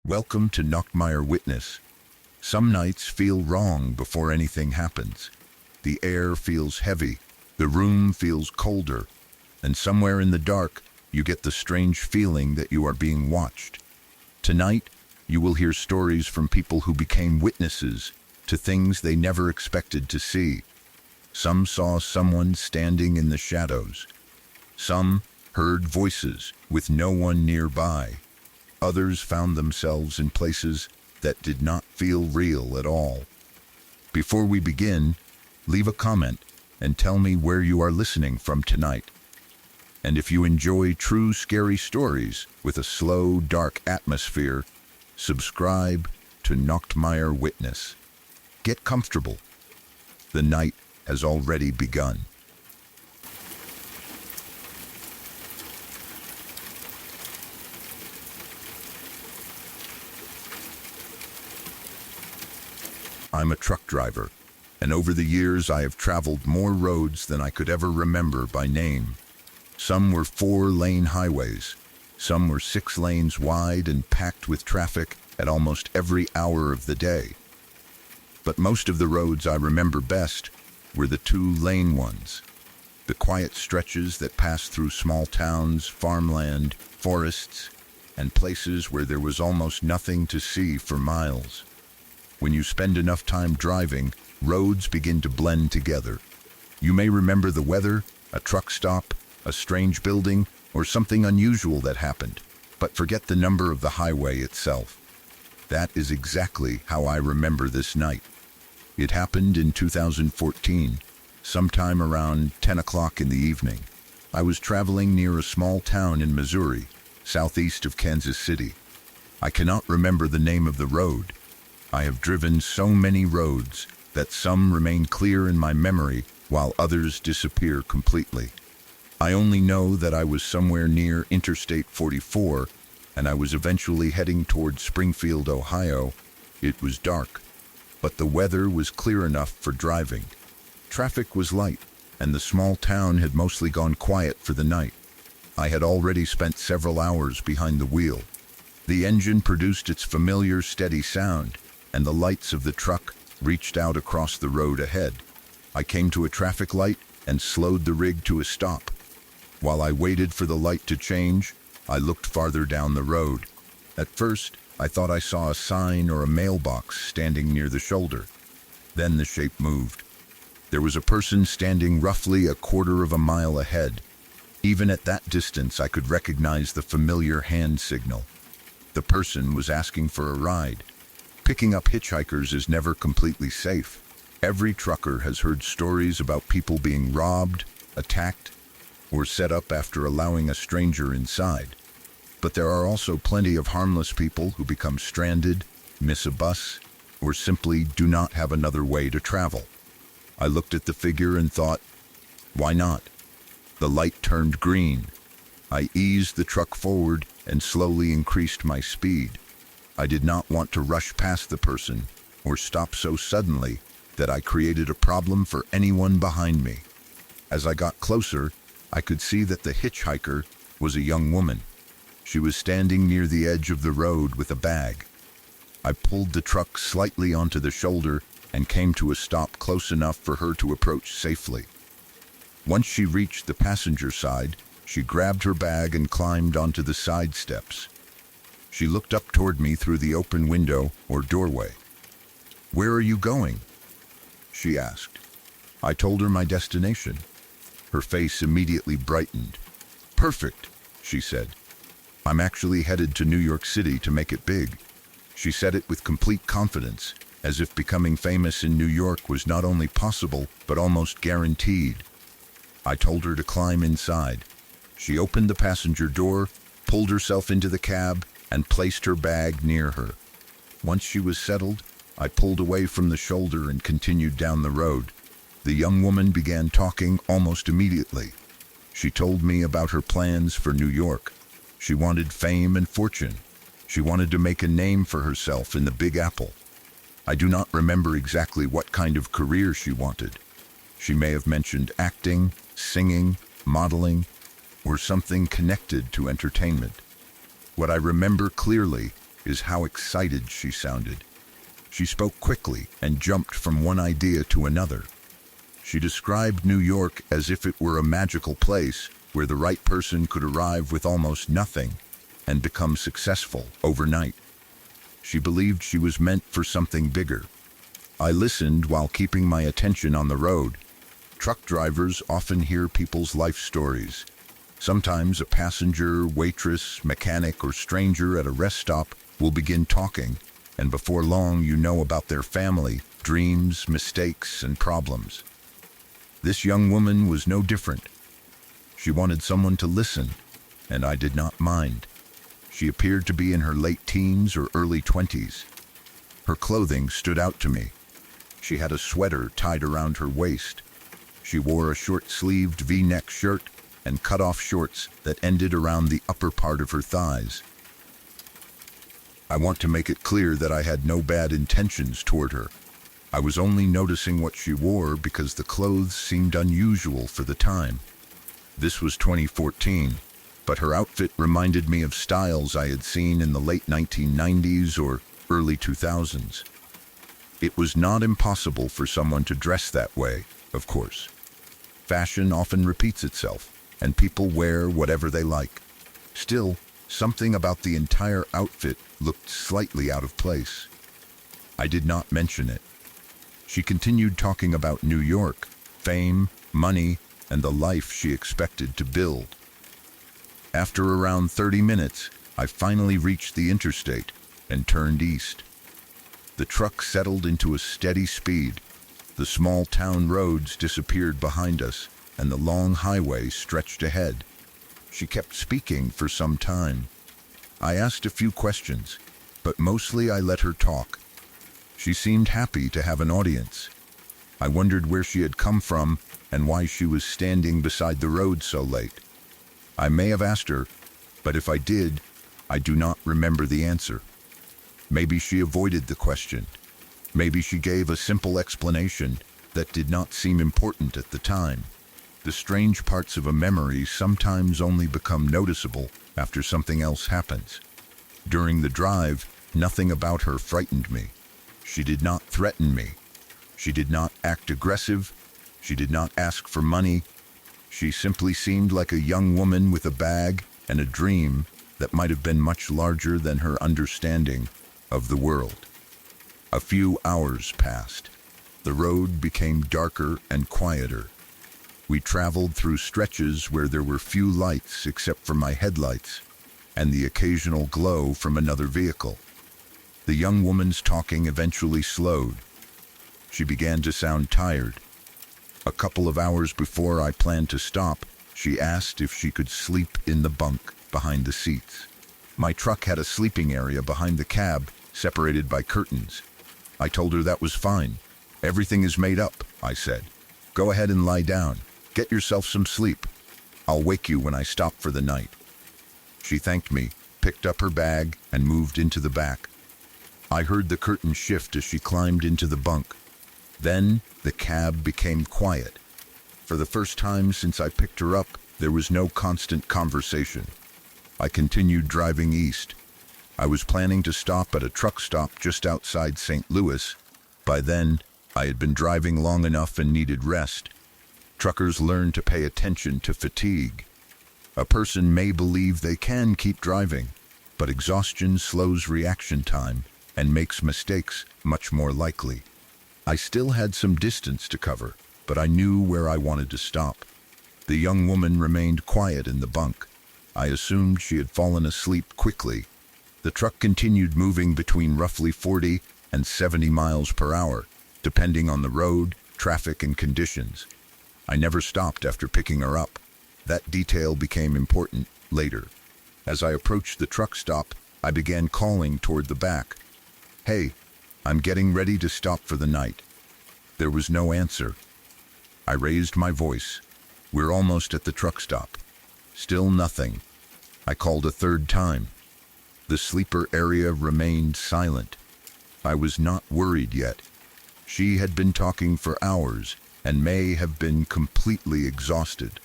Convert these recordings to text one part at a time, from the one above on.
Welcome to Nachtmeier Witness. Some nights feel wrong before anything happens. The air feels heavy, the room feels colder, and somewhere in the dark, you get the strange feeling that you are being watched. Tonight, you will hear stories from people who became witnesses to things they never expected to see. Some saw someone standing in the shadows. Some heard voices with no one nearby. Others found themselves in places that did not feel real at all. Before we begin, leave a comment and tell me where you are listening from tonight. And if you enjoy true scary stories with a slow, dark atmosphere, subscribe to Nachtmeier Witness. Get comfortable. The night has already begun. I'm a truck driver, and over the years I have traveled more roads than I could ever remember by name. Some were 4-lane highways, some were 6 lanes wide and packed with traffic at almost every hour of the day. But most of the roads I remember best were the 2-lane ones, the quiet stretches that passed through small towns, farmland, forests, and places where there was almost nothing to see for miles. When you spend enough time driving, roads begin to blend together. You may remember the weather, a truck stop, a strange building, or something unusual that happened, but forget the number of the highway itself. That is exactly how I remember this night. It happened in 2014, sometime around 10 o'clock in the evening. I was traveling near a small town in Missouri, southeast of Kansas City. I cannot remember the name of the road. I have driven so many roads that some remain clear in my memory while others disappear completely. I only know that I was somewhere near Interstate 44 and I was eventually heading towards Springfield, Ohio. It was dark, but the weather was clear enough for driving. Traffic was light and the small town had mostly gone quiet for the night. I had already spent several hours behind the wheel. The engine produced its familiar steady sound, and the lights of the truck reached out across the road ahead. I came to a traffic light and slowed the rig to a stop. While I waited for the light to change, I looked farther down the road. At first, I thought I saw a sign or a mailbox standing near the shoulder. Then the shape moved. There was a person standing roughly a quarter of a mile ahead. Even at that distance, I could recognize the familiar hand signal. The person was asking for a ride. Picking up hitchhikers is never completely safe. Every trucker has heard stories about people being robbed, attacked, or set up after allowing a stranger inside. But there are also plenty of harmless people who become stranded, miss a bus, or simply do not have another way to travel. I looked at the figure and thought, why not? The light turned green. I eased the truck forward and slowly increased my speed. I did not want to rush past the person or stop so suddenly that I created a problem for anyone behind me. As I got closer, I could see that the hitchhiker was a young woman. She was standing near the edge of the road with a bag. I pulled the truck slightly onto the shoulder and came to a stop close enough for her to approach safely. Once she reached the passenger side, she grabbed her bag and climbed onto the side steps. She looked up toward me through the open window or doorway. "Where are you going?" she asked. I told her my destination. Her face immediately brightened. "Perfect," she said. "I'm actually headed to New York City to make it big." She said it with complete confidence, as if becoming famous in New York was not only possible, but almost guaranteed. I told her to climb inside. She opened the passenger door, pulled herself into the cab, and placed her bag near her. Once she was settled, I pulled away from the shoulder and continued down the road. The young woman began talking almost immediately. She told me about her plans for New York. She wanted fame and fortune. She wanted to make a name for herself in the Big Apple. I do not remember exactly what kind of career she wanted. She may have mentioned acting, singing, modeling, or something connected to entertainment. What I remember clearly is how excited she sounded. She spoke quickly and jumped from one idea to another. She described New York as if it were a magical place where the right person could arrive with almost nothing and become successful overnight. She believed she was meant for something bigger. I listened while keeping my attention on the road. Truck drivers often hear people's life stories. Sometimes a passenger, waitress, mechanic, or stranger at a rest stop will begin talking, and before long you know about their family, dreams, mistakes, and problems. This young woman was no different. She wanted someone to listen, and I did not mind. She appeared to be in her late teens or early 20s. Her clothing stood out to me. She had a sweater tied around her waist. She wore a short-sleeved V-neck shirt and cut-off shorts that ended around the upper part of her thighs. I want to make it clear that I had no bad intentions toward her. I was only noticing what she wore because the clothes seemed unusual for the time. This was 2014, but her outfit reminded me of styles I had seen in the late 1990s or early 2000s. It was not impossible for someone to dress that way, of course. Fashion often repeats itself, and people wear whatever they like. Still, something about the entire outfit looked slightly out of place. I did not mention it. She continued talking about New York, fame, money, and the life she expected to build. After around 30 minutes, I finally reached the interstate and turned east. The truck settled into a steady speed. The small town roads disappeared behind us, and the long highway stretched ahead. She kept speaking for some time. I asked a few questions, but mostly I let her talk. She seemed happy to have an audience. I wondered where she had come from and why she was standing beside the road so late. I may have asked her, but if I did, I do not remember the answer. Maybe she avoided the question. Maybe she gave a simple explanation that did not seem important at the time. The strange parts of a memory sometimes only become noticeable after something else happens. During the drive, nothing about her frightened me. She did not threaten me. She did not act aggressive. She did not ask for money. She simply seemed like a young woman with a bag and a dream that might have been much larger than her understanding of the world. A few hours passed. The road became darker and quieter. We traveled through stretches where there were few lights except for my headlights and the occasional glow from another vehicle. The young woman's talking eventually slowed. She began to sound tired. A couple of hours before I planned to stop, she asked if she could sleep in the bunk behind the seats. My truck had a sleeping area behind the cab, separated by curtains. I told her that was fine. Everything is made up, I said. Go ahead and lie down. Get yourself some sleep. I'll wake you when I stop for the night. She thanked me, picked up her bag, and moved into the back. I heard the curtain shift as she climbed into the bunk. Then the cab became quiet. For the first time since I picked her up, there was no constant conversation. I continued driving east. I was planning to stop at a truck stop just outside St. Louis. By then, I had been driving long enough and needed rest. Truckers learn to pay attention to fatigue. A person may believe they can keep driving, but exhaustion slows reaction time and makes mistakes much more likely. I still had some distance to cover, but I knew where I wanted to stop. The young woman remained quiet in the bunk. I assumed she had fallen asleep quickly. The truck continued moving between roughly 40 and 70 miles per hour, depending on the road, traffic, and conditions. I never stopped after picking her up. That detail became important later. As I approached the truck stop, I began calling toward the back. Hey, I'm getting ready to stop for the night. There was no answer. I raised my voice. We're almost at the truck stop. Still nothing. I called a third time. The sleeper area remained silent. I was not worried yet. She had been talking for hours and may have been completely exhausted.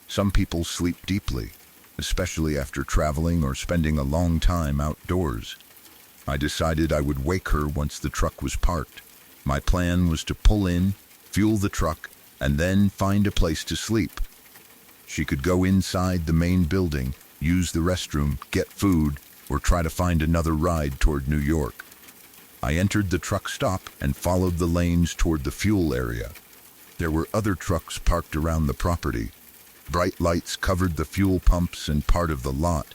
Some people sleep deeply, especially after traveling or spending a long time outdoors. I decided I would wake her once the truck was parked. My plan was to pull in, fuel the truck, and then find a place to sleep. She could go inside the main building, use the restroom, get food, or try to find another ride toward New York. I entered the truck stop and followed the lanes toward the fuel area. There were other trucks parked around the property. Bright lights covered the fuel pumps and part of the lot.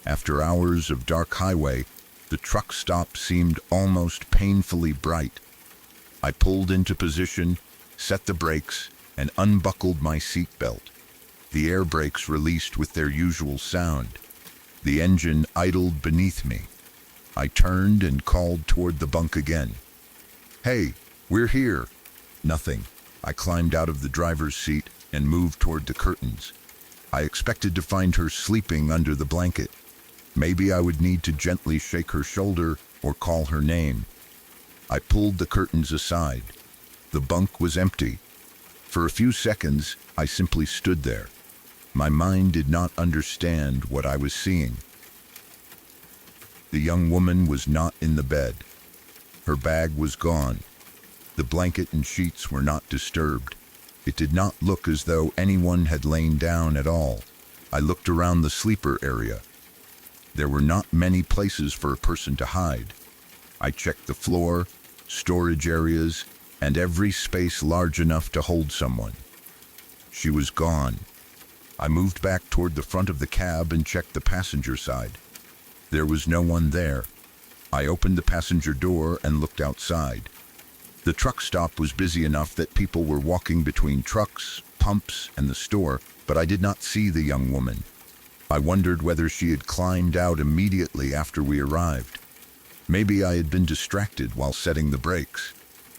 After hours of dark highway, the truck stop seemed almost painfully bright. I pulled into position, set the brakes, and unbuckled my seatbelt. The air brakes released with their usual sound. The engine idled beneath me. I turned and called toward the bunk again. "Hey, we're here." Nothing. I climbed out of the driver's seat and moved toward the curtains. I expected to find her sleeping under the blanket. Maybe I would need to gently shake her shoulder or call her name. I pulled the curtains aside. The bunk was empty. For a few seconds, I simply stood there. My mind did not understand what I was seeing. The young woman was not in the bed. Her bag was gone. The blanket and sheets were not disturbed. It did not look as though anyone had lain down at all. I looked around the sleeper area. There were not many places for a person to hide. I checked the floor, storage areas, and every space large enough to hold someone. She was gone. I moved back toward the front of the cab and checked the passenger side. There was no one there. I opened the passenger door and looked outside. The truck stop was busy enough that people were walking between trucks, pumps, and the store, but I did not see the young woman. I wondered whether she had climbed out immediately after we arrived. Maybe I had been distracted while setting the brakes.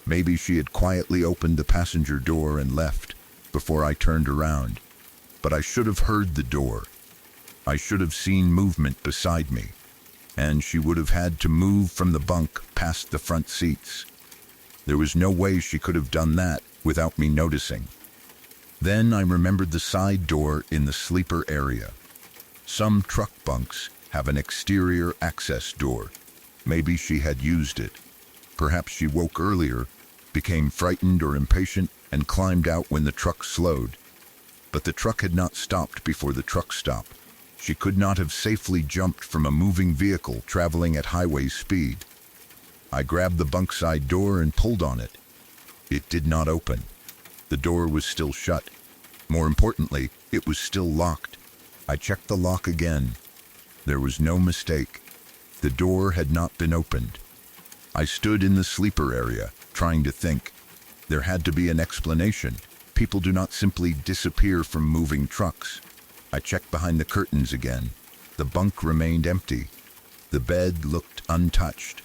Maybe she had quietly opened the passenger door and left before I turned around. But I should have heard the door. I should have seen movement beside me, and she would have had to move from the bunk past the front seats. There was no way she could have done that without me noticing. Then I remembered the side door in the sleeper area. Some truck bunks have an exterior access door. Maybe she had used it. Perhaps she woke earlier, became frightened or impatient, and climbed out when the truck slowed. But the truck had not stopped before the truck stop. She could not have safely jumped from a moving vehicle traveling at highway speed. I grabbed the bunk side door and pulled on it. It did not open. The door was still shut. More importantly, it was still locked. I checked the lock again. There was no mistake. The door had not been opened. I stood in the sleeper area, trying to think. There had to be an explanation. People do not simply disappear from moving trucks. I checked behind the curtains again. The bunk remained empty. The bed looked untouched.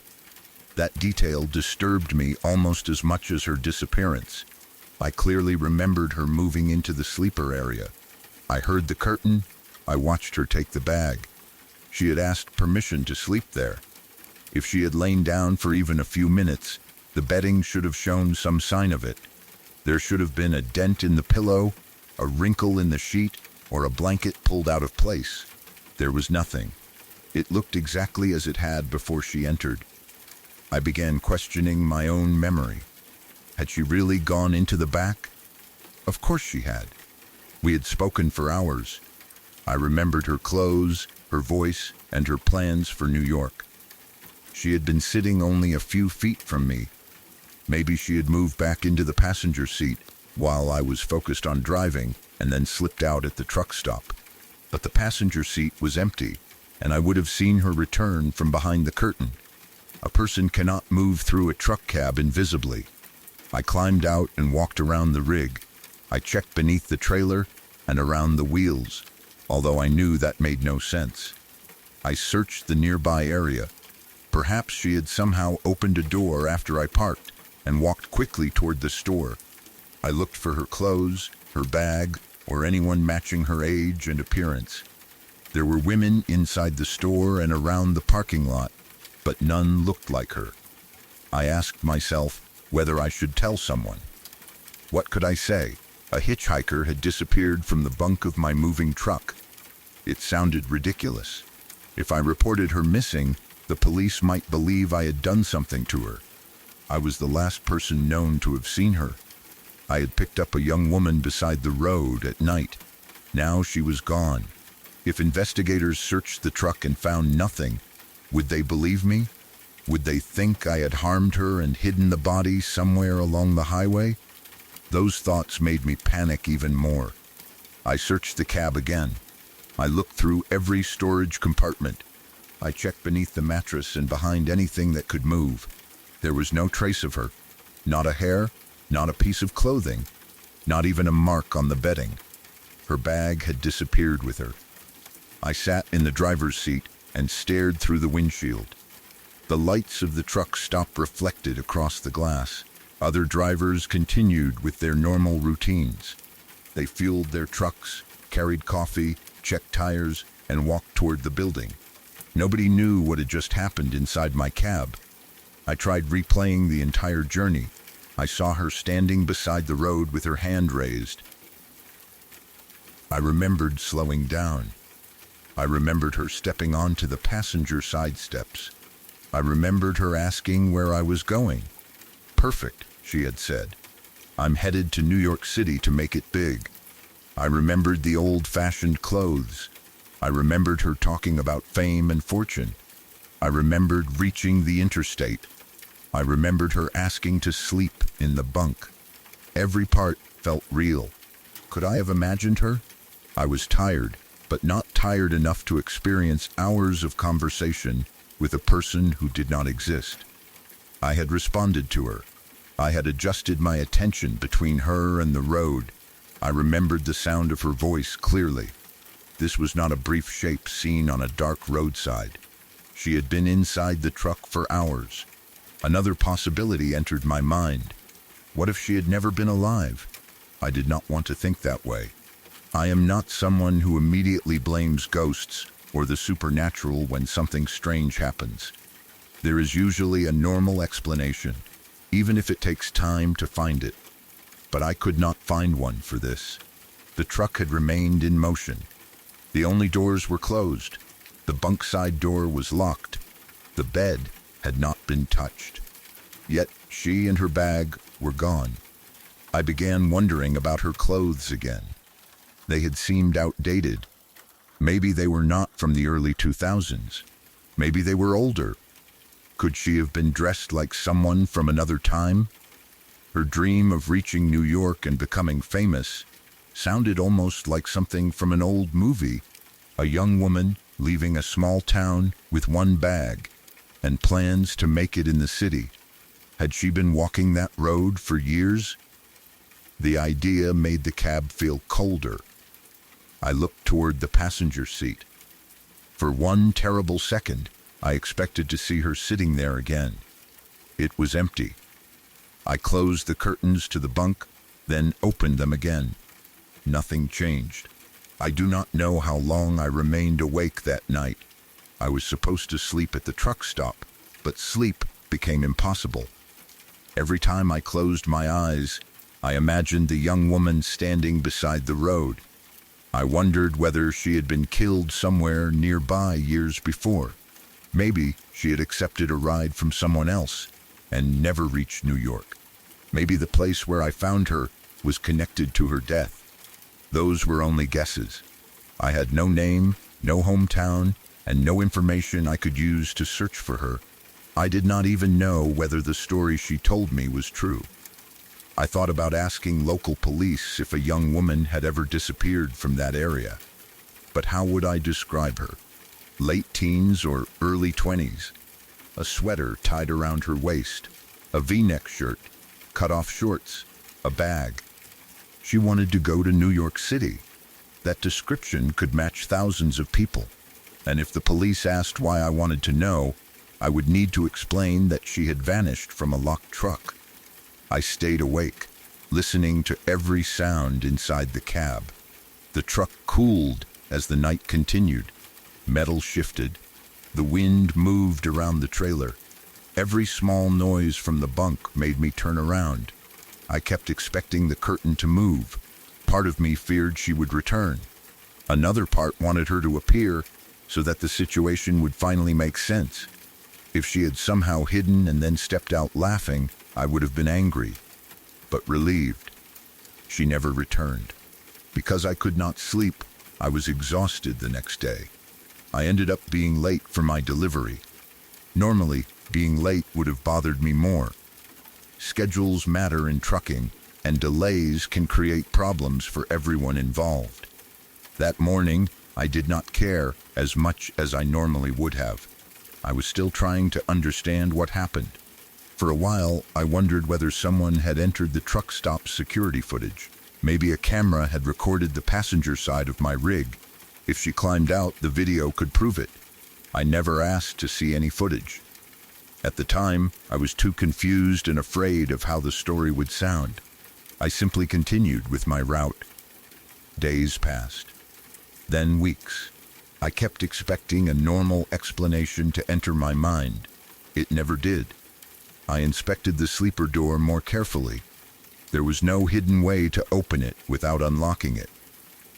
That detail disturbed me almost as much as her disappearance. I clearly remembered her moving into the sleeper area. I heard the curtain. I watched her take the bag. She had asked permission to sleep there. If she had lain down for even a few minutes, the bedding should have shown some sign of it. There should have been a dent in the pillow, a wrinkle in the sheet, or a blanket pulled out of place. There was nothing. It looked exactly as it had before she entered. I began questioning my own memory. Had she really gone into the back? Of course she had. We had spoken for hours. I remembered her clothes, her voice, and her plans for New York. She had been sitting only a few feet from me. Maybe she had moved back into the passenger seat while I was focused on driving and then slipped out at the truck stop. But the passenger seat was empty, and I would have seen her return from behind the curtain. A person cannot move through a truck cab invisibly. I climbed out and walked around the rig. I checked beneath the trailer and around the wheels, although I knew that made no sense. I searched the nearby area. Perhaps she had somehow opened a door after I parked and walked quickly toward the store. I looked for her clothes, her bag, or anyone matching her age and appearance. There were women inside the store and around the parking lot, but none looked like her. I asked myself whether I should tell someone. What could I say? A hitchhiker had disappeared from the bunk of my moving truck. It sounded ridiculous. If I reported her missing, The police might believe I had done something to her. I was the last person known to have seen her. I had picked up a young woman beside the road at night. Now she was gone. If investigators searched the truck and found nothing, would they believe me? Would they think I had harmed her and hidden the body somewhere along the highway? Those thoughts made me panic even more. I searched the cab again. I looked through every storage compartment. I checked beneath the mattress and behind anything that could move. There was no trace of her. Not a hair, not a piece of clothing, not even a mark on the bedding. Her bag had disappeared with her. I sat in the driver's seat and stared through the windshield. The lights of the truck stopped reflected across the glass. Other drivers continued with their normal routines. They fueled their trucks, carried coffee, checked tires, and walked toward the building. Nobody knew what had just happened inside my cab. I tried replaying the entire journey. I saw her standing beside the road with her hand raised. I remembered slowing down. I remembered her stepping onto the passenger side steps. I remembered her asking where I was going. "Perfect," she had said. "I'm headed to New York City to make it big." I remembered the old-fashioned clothes. I remembered her talking about fame and fortune. I remembered reaching the interstate. I remembered her asking to sleep in the bunk. Every part felt real. Could I have imagined her? I was tired, but not tired enough to experience hours of conversation with a person who did not exist. I had responded to her. I had adjusted my attention between her and the road. I remembered the sound of her voice clearly. This was not a brief shape seen on a dark roadside. She had been inside the truck for hours. Another possibility entered my mind. What if she had never been alive? I did not want to think that way. I am not someone who immediately blames ghosts or the supernatural when something strange happens. There is usually a normal explanation, even if it takes time to find it. But I could not find one for this. The truck had remained in motion. The only doors were closed. The bunk side door was locked. The bed had not been touched. Yet she and her bag were gone. I began wondering about her clothes again. They had seemed outdated. Maybe they were not from the early 2000s. Maybe they were older. Could she have been dressed like someone from another time? Her dream of reaching New York and becoming famous sounded almost like something from an old movie. A young woman leaving a small town with one bag and plans to make it in the city. Had she been walking that road for years? The idea made the cab feel colder. I looked toward the passenger seat. For one terrible second, I expected to see her sitting there again. It was empty. I closed the curtains to the bunk, then opened them again. Nothing changed. I do not know how long I remained awake that night. I was supposed to sleep at the truck stop, but sleep became impossible. Every time I closed my eyes, I imagined the young woman standing beside the road. I wondered whether she had been killed somewhere nearby years before. Maybe she had accepted a ride from someone else and never reached New York. Maybe the place where I found her was connected to her death. Those were only guesses. I had no name, no hometown, and no information I could use to search for her. I did not even know whether the story she told me was true. I thought about asking local police if a young woman had ever disappeared from that area. But how would I describe her? Late teens or early 20s? A sweater tied around her waist, a V-neck shirt, cut-off shorts, a bag. She wanted to go to New York City. That description could match thousands of people. And if the police asked why I wanted to know, I would need to explain that she had vanished from a locked truck. I stayed awake, listening to every sound inside the cab. The truck cooled as the night continued. Metal shifted. The wind moved around the trailer. Every small noise from the bunk made me turn around. I kept expecting the curtain to move. Part of me feared she would return. Another part wanted her to appear so that the situation would finally make sense. If she had somehow hidden and then stepped out laughing, I would have been angry, but relieved. She never returned. Because I could not sleep, I was exhausted the next day. I ended up being late for my delivery. Normally, being late would have bothered me more. Schedules matter in trucking, and delays can create problems for everyone involved. That morning, I did not care as much as I normally would have. I was still trying to understand what happened. For a while, I wondered whether someone had entered the truck stop security footage. Maybe a camera had recorded the passenger side of my rig. If she climbed out, the video could prove it. I never asked to see any footage. At the time, I was too confused and afraid of how the story would sound. I simply continued with my route. Days passed. Then weeks. I kept expecting a normal explanation to enter my mind. It never did. I inspected the sleeper door more carefully. There was no hidden way to open it without unlocking it.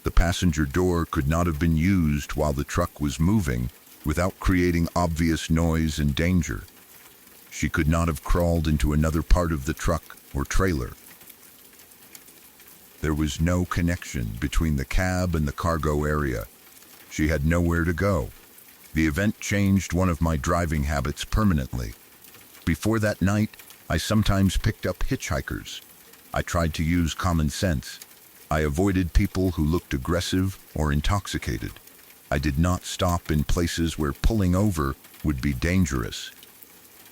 The passenger door could not have been used while the truck was moving without creating obvious noise and danger. She could not have crawled into another part of the truck or trailer. There was no connection between the cab and the cargo area. She had nowhere to go. The event changed one of my driving habits permanently. Before that night, I sometimes picked up hitchhikers. I tried to use common sense. I avoided people who looked aggressive or intoxicated. I did not stop in places where pulling over would be dangerous.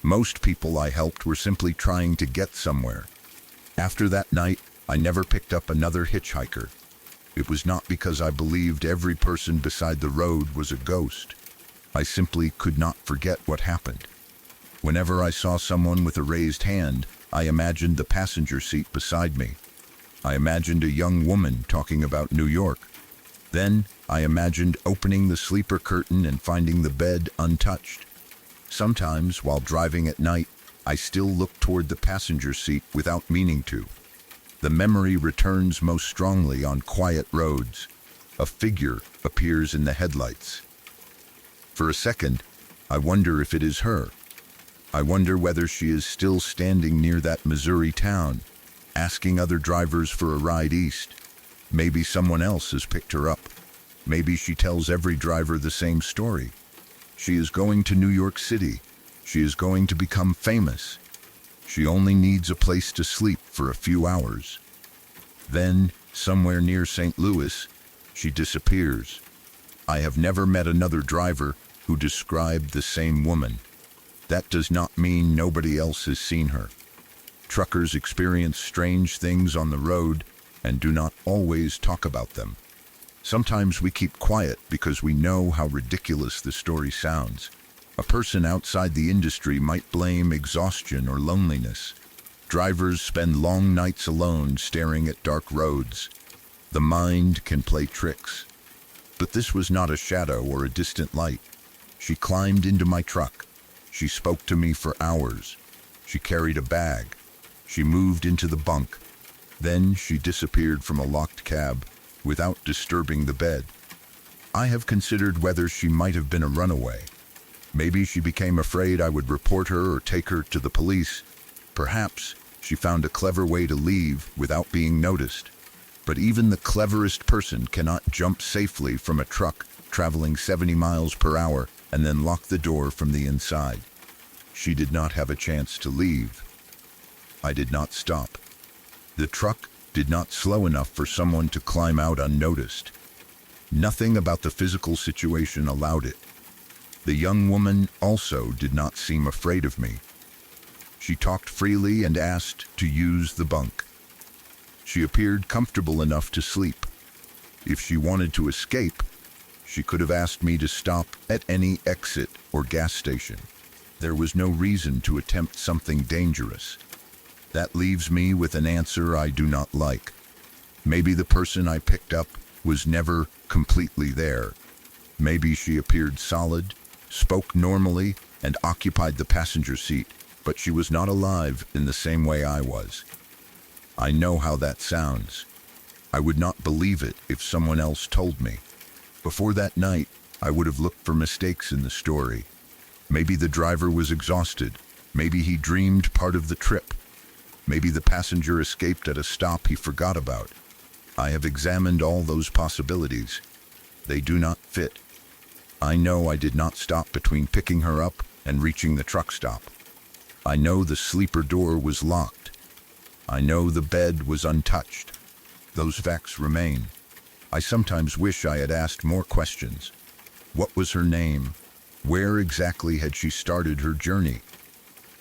Most people I helped were simply trying to get somewhere. After that night, I never picked up another hitchhiker. It was not because I believed every person beside the road was a ghost. I simply could not forget what happened. Whenever I saw someone with a raised hand, I imagined the passenger seat beside me. I imagined a young woman talking about New York. Then, I imagined opening the sleeper curtain and finding the bed untouched. Sometimes, while driving at night, I still look toward the passenger seat without meaning to. The memory returns most strongly on quiet roads. A figure appears in the headlights. For a second, I wonder if it is her. I wonder whether she is still standing near that Missouri town, asking other drivers for a ride east. Maybe someone else has picked her up. Maybe she tells every driver the same story. She is going to New York City. She is going to become famous. She only needs a place to sleep for a few hours. Then, somewhere near St. Louis, she disappears. I have never met another driver who described the same woman. That does not mean nobody else has seen her. Truckers experience strange things on the road and do not always talk about them. Sometimes we keep quiet because we know how ridiculous the story sounds. A person outside the industry might blame exhaustion or loneliness. Drivers spend long nights alone staring at dark roads. The mind can play tricks. But this was not a shadow or a distant light. She climbed into my truck. She spoke to me for hours. She carried a bag. She moved into the bunk. Then she disappeared from a locked cab without disturbing the bed. I have considered whether she might have been a runaway. Maybe she became afraid I would report her or take her to the police. Perhaps she found a clever way to leave without being noticed. But even the cleverest person cannot jump safely from a truck traveling 70 miles per hour and then lock the door from the inside. She did not have a chance to leave. I did not stop. The truck did not slow enough for someone to climb out unnoticed. Nothing about the physical situation allowed it. The young woman also did not seem afraid of me. She talked freely and asked to use the bunk. She appeared comfortable enough to sleep. If she wanted to escape, she could have asked me to stop at any exit or gas station. There was no reason to attempt something dangerous. That leaves me with an answer I do not like. Maybe the person I picked up was never completely there. Maybe she appeared solid, spoke normally, and occupied the passenger seat, but she was not alive in the same way I was. I know how that sounds. I would not believe it if someone else told me. Before that night, I would have looked for mistakes in the story. Maybe the driver was exhausted. Maybe he dreamed part of the trip. Maybe the passenger escaped at a stop he forgot about. I have examined all those possibilities. They do not fit. I know I did not stop between picking her up and reaching the truck stop. I know the sleeper door was locked. I know the bed was untouched. Those facts remain. I sometimes wish I had asked more questions. What was her name? Where exactly had she started her journey?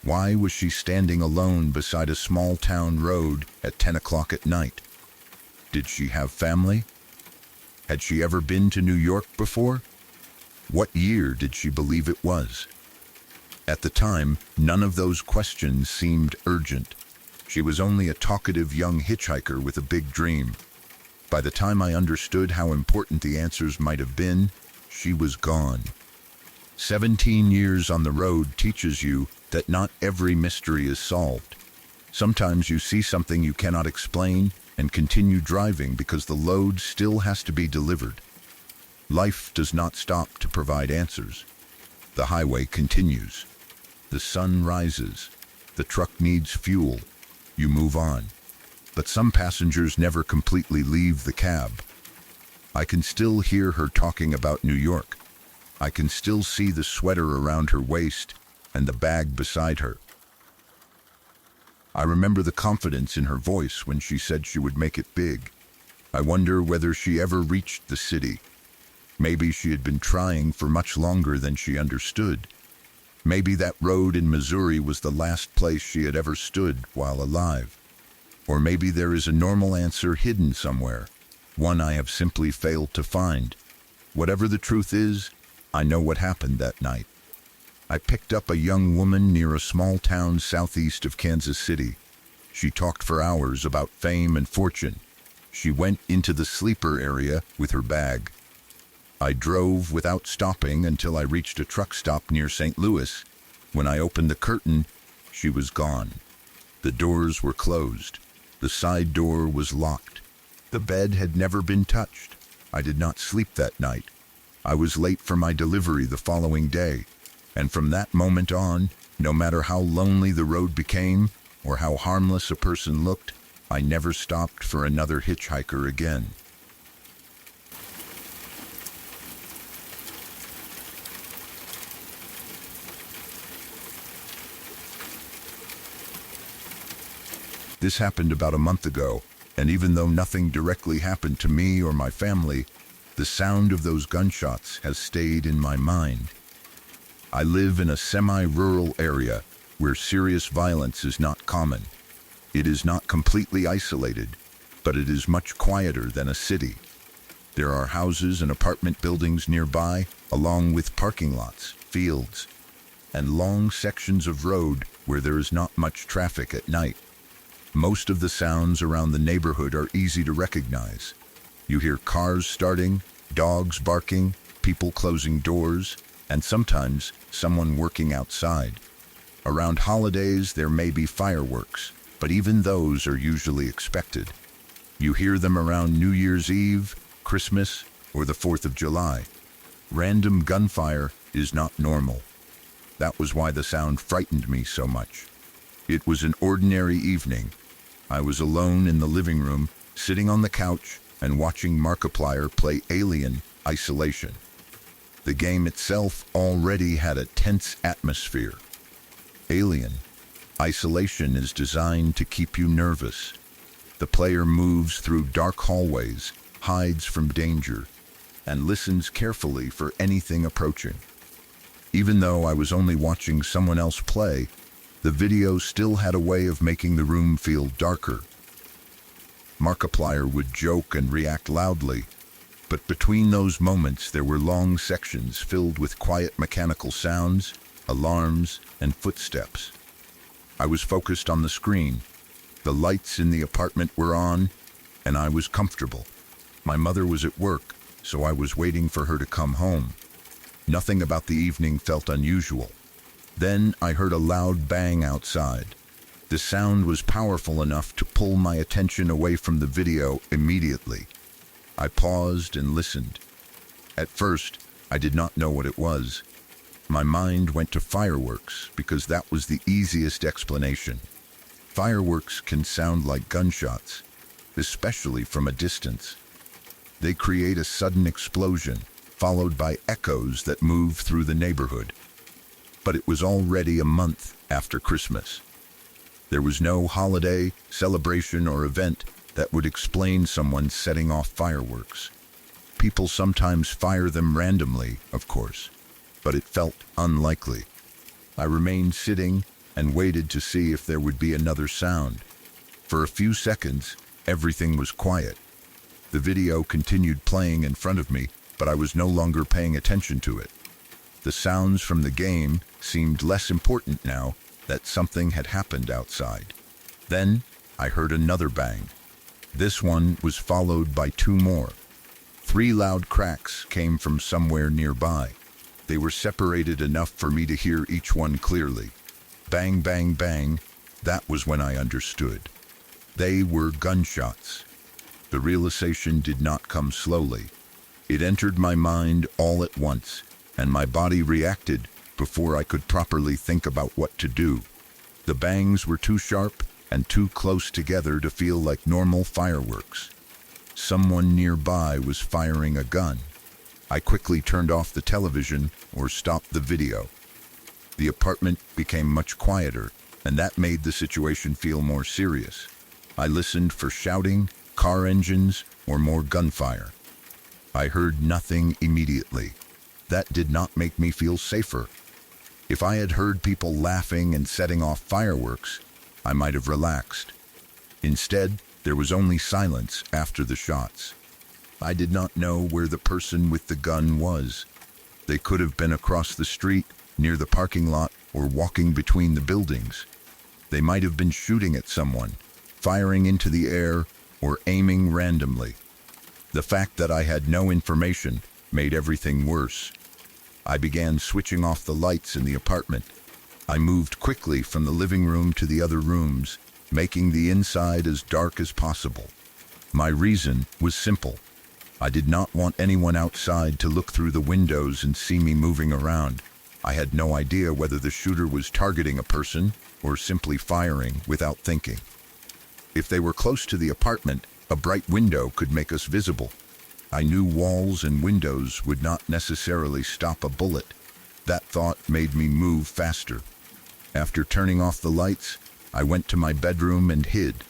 Why was she standing alone beside a small town road at 10 o'clock at night? Did she have family? Had she ever been to New York before? What year did she believe it was? At the time, none of those questions seemed urgent. She was only a talkative young hitchhiker with a big dream. By the time I understood how important the answers might have been, she was gone. 17 years on the road teaches you that not every mystery is solved. Sometimes you see something you cannot explain and continue driving because the load still has to be delivered. Life does not stop to provide answers. The highway continues. The sun rises. The truck needs fuel. You move on. But some passengers never completely leave the cab. I can still hear her talking about New York. I can still see the sweater around her waist and the bag beside her. I remember the confidence in her voice when she said she would make it big. I wonder whether she ever reached the city. Maybe she had been trying for much longer than she understood. Maybe that road in Missouri was the last place she had ever stood while alive. Or maybe there is a normal answer hidden somewhere, one I have simply failed to find. Whatever the truth is, I know what happened that night. I picked up a young woman near a small town southeast of Kansas City. She talked for hours about fame and fortune. She went into the sleeper area with her bag. I drove without stopping until I reached a truck stop near St. Louis. When I opened the curtain, she was gone. The doors were closed. The side door was locked. The bed had never been touched. I did not sleep that night. I was late for my delivery the following day. And from that moment on, no matter how lonely the road became or how harmless a person looked, I never stopped for another hitchhiker again. This happened about a month ago, and even though nothing directly happened to me or my family, the sound of those gunshots has stayed in my mind. I live in a semi-rural area where serious violence is not common. It is not completely isolated, but it is much quieter than a city. There are houses and apartment buildings nearby, along with parking lots, fields, and long sections of road where there is not much traffic at night. Most of the sounds around the neighborhood are easy to recognize. You hear cars starting, dogs barking, people closing doors, and sometimes someone working outside. Around holidays, there may be fireworks, but even those are usually expected. You hear them around New Year's Eve, Christmas, or the 4th of July. Random gunfire is not normal. That was why the sound frightened me so much. It was an ordinary evening. I was alone in the living room, sitting on the couch and watching Markiplier play Alien Isolation. The game itself already had a tense atmosphere. Alien Isolation is designed to keep you nervous. The player moves through dark hallways, hides from danger, and listens carefully for anything approaching. Even though I was only watching someone else play, the video still had a way of making the room feel darker. Markiplier would joke and react loudly, but between those moments there were long sections filled with quiet mechanical sounds, alarms, and footsteps. I was focused on the screen. The lights in the apartment were on, and I was comfortable. My mother was at work, so I was waiting for her to come home. Nothing about the evening felt unusual. Then I heard a loud bang outside. The sound was powerful enough to pull my attention away from the video immediately. I paused and listened. At first, I did not know what it was. My mind went to fireworks because that was the easiest explanation. Fireworks can sound like gunshots, especially from a distance. They create a sudden explosion, followed by echoes that move through the neighborhood. But it was already a month after Christmas. There was no holiday, celebration, or event that would explain someone setting off fireworks. People sometimes fire them randomly, of course, but it felt unlikely. I remained sitting and waited to see if there would be another sound. For a few seconds, everything was quiet. The video continued playing in front of me, but I was no longer paying attention to it. The sounds from the game seemed less important now that something had happened outside. Then I heard another bang. This one was followed by two more. 3 loud cracks came from somewhere nearby. They were separated enough for me to hear each one clearly. Bang, bang, bang. That was when I understood. They were gunshots. The realization did not come slowly. It entered my mind all at once, and my body reacted before I could properly think about what to do. The bangs were too sharp and too close together to feel like normal fireworks. Someone nearby was firing a gun. I quickly turned off the television or stopped the video. The apartment became much quieter, and that made the situation feel more serious. I listened for shouting, car engines, or more gunfire. I heard nothing immediately. That did not make me feel safer. If I had heard people laughing and setting off fireworks, I might have relaxed. Instead, there was only silence after the shots. I did not know where the person with the gun was. They could have been across the street, near the parking lot, or walking between the buildings. They might have been shooting at someone, firing into the air, or aiming randomly. The fact that I had no information made everything worse. I began switching off the lights in the apartment. I moved quickly from the living room to the other rooms, making the inside as dark as possible. My reason was simple. I did not want anyone outside to look through the windows and see me moving around. I had no idea whether the shooter was targeting a person or simply firing without thinking. If they were close to the apartment, a bright window could make us visible. I knew walls and windows would not necessarily stop a bullet. That thought made me move faster. After turning off the lights, I went to my bedroom and hid.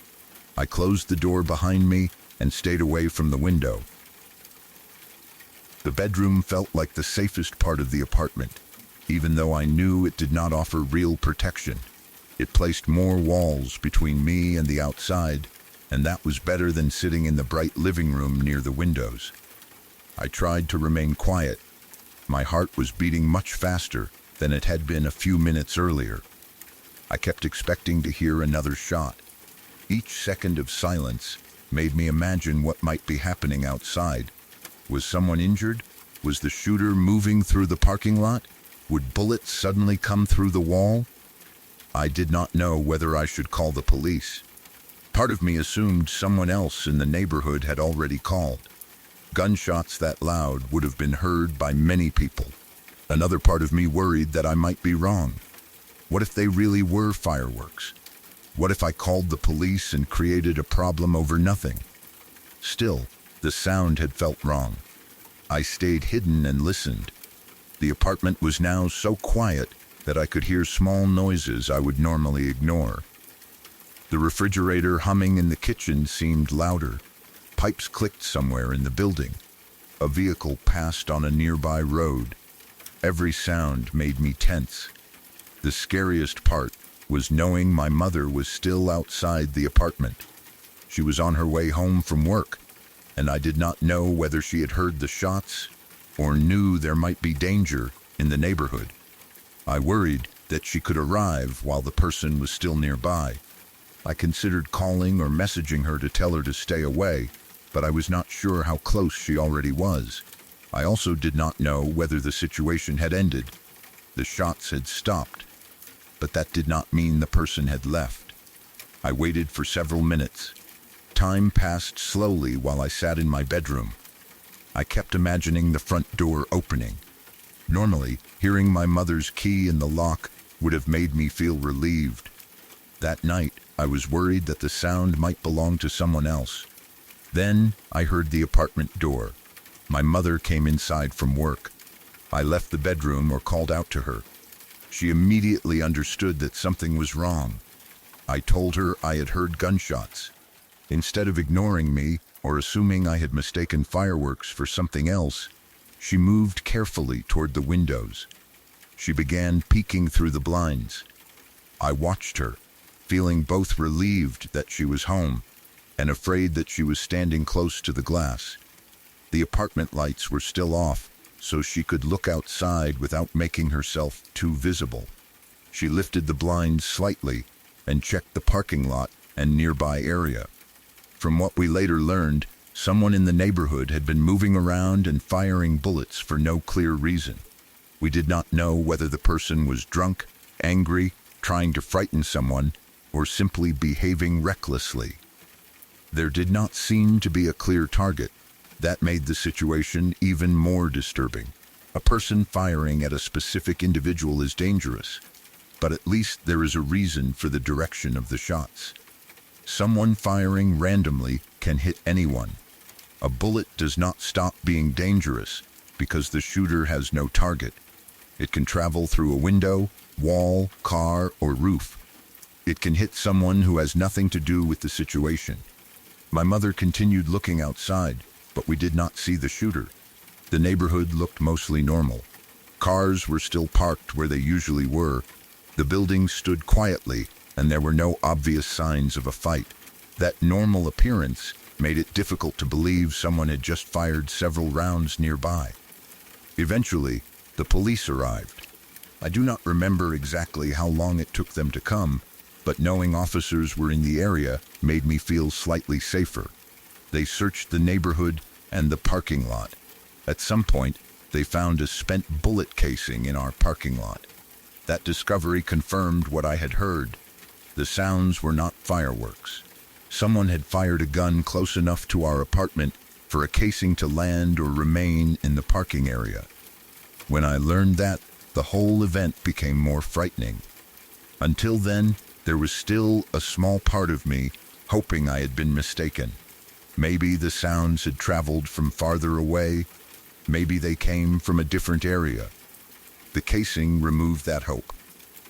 I closed the door behind me and stayed away from the window. The bedroom felt like the safest part of the apartment, even though I knew it did not offer real protection. It placed more walls between me and the outside, and that was better than sitting in the bright living room near the windows. I tried to remain quiet. My heart was beating much faster than it had been a few minutes earlier. I kept expecting to hear another shot. Each second of silence made me imagine what might be happening outside. Was someone injured? Was the shooter moving through the parking lot? Would bullets suddenly come through the wall? I did not know whether I should call the police. Part of me assumed someone else in the neighborhood had already called. Gunshots that loud would have been heard by many people. Another part of me worried that I might be wrong. What if they really were fireworks? What if I called the police and created a problem over nothing? Still, the sound had felt wrong. I stayed hidden and listened. The apartment was now so quiet that I could hear small noises I would normally ignore. The refrigerator humming in the kitchen seemed louder. Pipes clicked somewhere in the building. A vehicle passed on a nearby road. Every sound made me tense. The scariest part was knowing my mother was still outside the apartment. She was on her way home from work, and I did not know whether she had heard the shots or knew there might be danger in the neighborhood. I worried that she could arrive while the person was still nearby. I considered calling or messaging her to tell her to stay away, but I was not sure how close she already was. I also did not know whether the situation had ended. The shots had stopped, but that did not mean the person had left. I waited for several minutes. Time passed slowly while I sat in my bedroom. I kept imagining the front door opening. Normally, hearing my mother's key in the lock would have made me feel relieved. That night, I was worried that the sound might belong to someone else. Then, I heard the apartment door. My mother came inside from work. I left the bedroom or called out to her. She immediately understood that something was wrong. I told her I had heard gunshots. Instead of ignoring me or assuming I had mistaken fireworks for something else, she moved carefully toward the windows. She began peeking through the blinds. I watched her, feeling both relieved that she was home and afraid that she was standing close to the glass. The apartment lights were still off, so she could look outside without making herself too visible. She lifted the blinds slightly and checked the parking lot and nearby area. From what we later learned, someone in the neighborhood had been moving around and firing bullets for no clear reason. We did not know whether the person was drunk, angry, trying to frighten someone, or simply behaving recklessly. There did not seem to be a clear target. That made the situation even more disturbing. A person firing at a specific individual is dangerous, but at least there is a reason for the direction of the shots. Someone firing randomly can hit anyone. A bullet does not stop being dangerous because the shooter has no target. It can travel through a window, wall, car, or roof. It can hit someone who has nothing to do with the situation. My mother continued looking outside, but we did not see the shooter. The neighborhood looked mostly normal. Cars were still parked where they usually were. The buildings stood quietly, and there were no obvious signs of a fight. That normal appearance made it difficult to believe someone had just fired several rounds nearby. Eventually, the police arrived. I do not remember exactly how long it took them to come, but knowing officers were in the area made me feel slightly safer. They searched the neighborhood and the parking lot. At some point, they found a spent bullet casing in our parking lot. That discovery confirmed what I had heard. The sounds were not fireworks. Someone had fired a gun close enough to our apartment for a casing to land or remain in the parking area. When I learned that, the whole event became more frightening. Until then, there was still a small part of me hoping I had been mistaken. Maybe the sounds had traveled from farther away. Maybe they came from a different area. The casing removed that hope.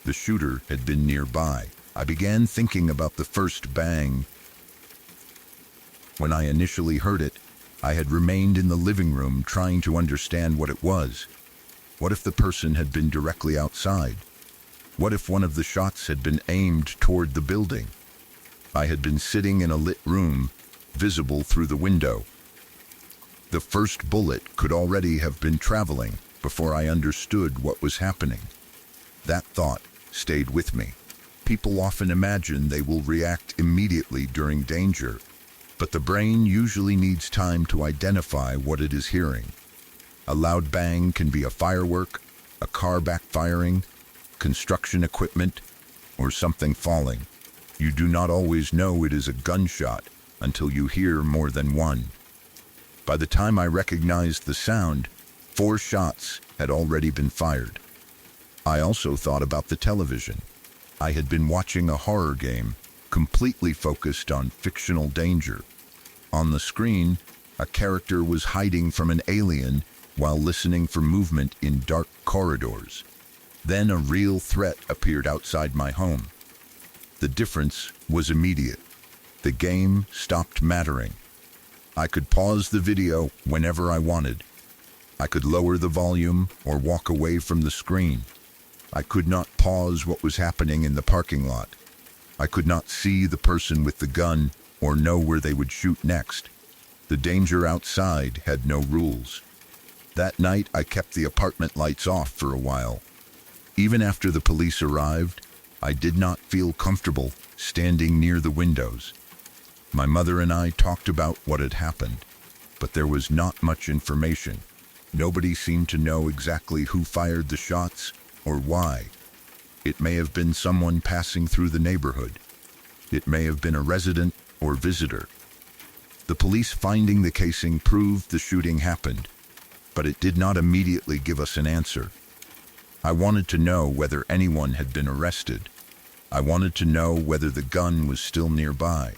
The shooter had been nearby. I began thinking about the first bang. When I initially heard it, I had remained in the living room trying to understand what it was. What if the person had been directly outside? What if one of the shots had been aimed toward the building? I had been sitting in a lit room, visible through the window. The first bullet could already have been traveling before I understood what was happening. That thought stayed with me. People often imagine they will react immediately during danger, but the brain usually needs time to identify what it is hearing. A loud bang can be a firework, a car backfiring, construction equipment, or something falling. You do not always know it is a gunshot until you hear more than one. By the time I recognized the sound, 4 shots had already been fired. I also thought about the television. I had been watching a horror game, completely focused on fictional danger. On the screen, a character was hiding from an alien while listening for movement in dark corridors. Then a real threat appeared outside my home. The difference was immediate. The game stopped mattering. I could pause the video whenever I wanted. I could lower the volume or walk away from the screen. I could not pause what was happening in the parking lot. I could not see the person with the gun or know where they would shoot next. The danger outside had no rules. That night, I kept the apartment lights off for a while. Even after the police arrived, I did not feel comfortable standing near the windows. My mother and I talked about what had happened, but there was not much information. Nobody seemed to know exactly who fired the shots or why. It may have been someone passing through the neighborhood. It may have been a resident or visitor. The police finding the casing proved the shooting happened. but it did not immediately give us an answer. I wanted to know whether anyone had been arrested. I wanted to know whether the gun was still nearby.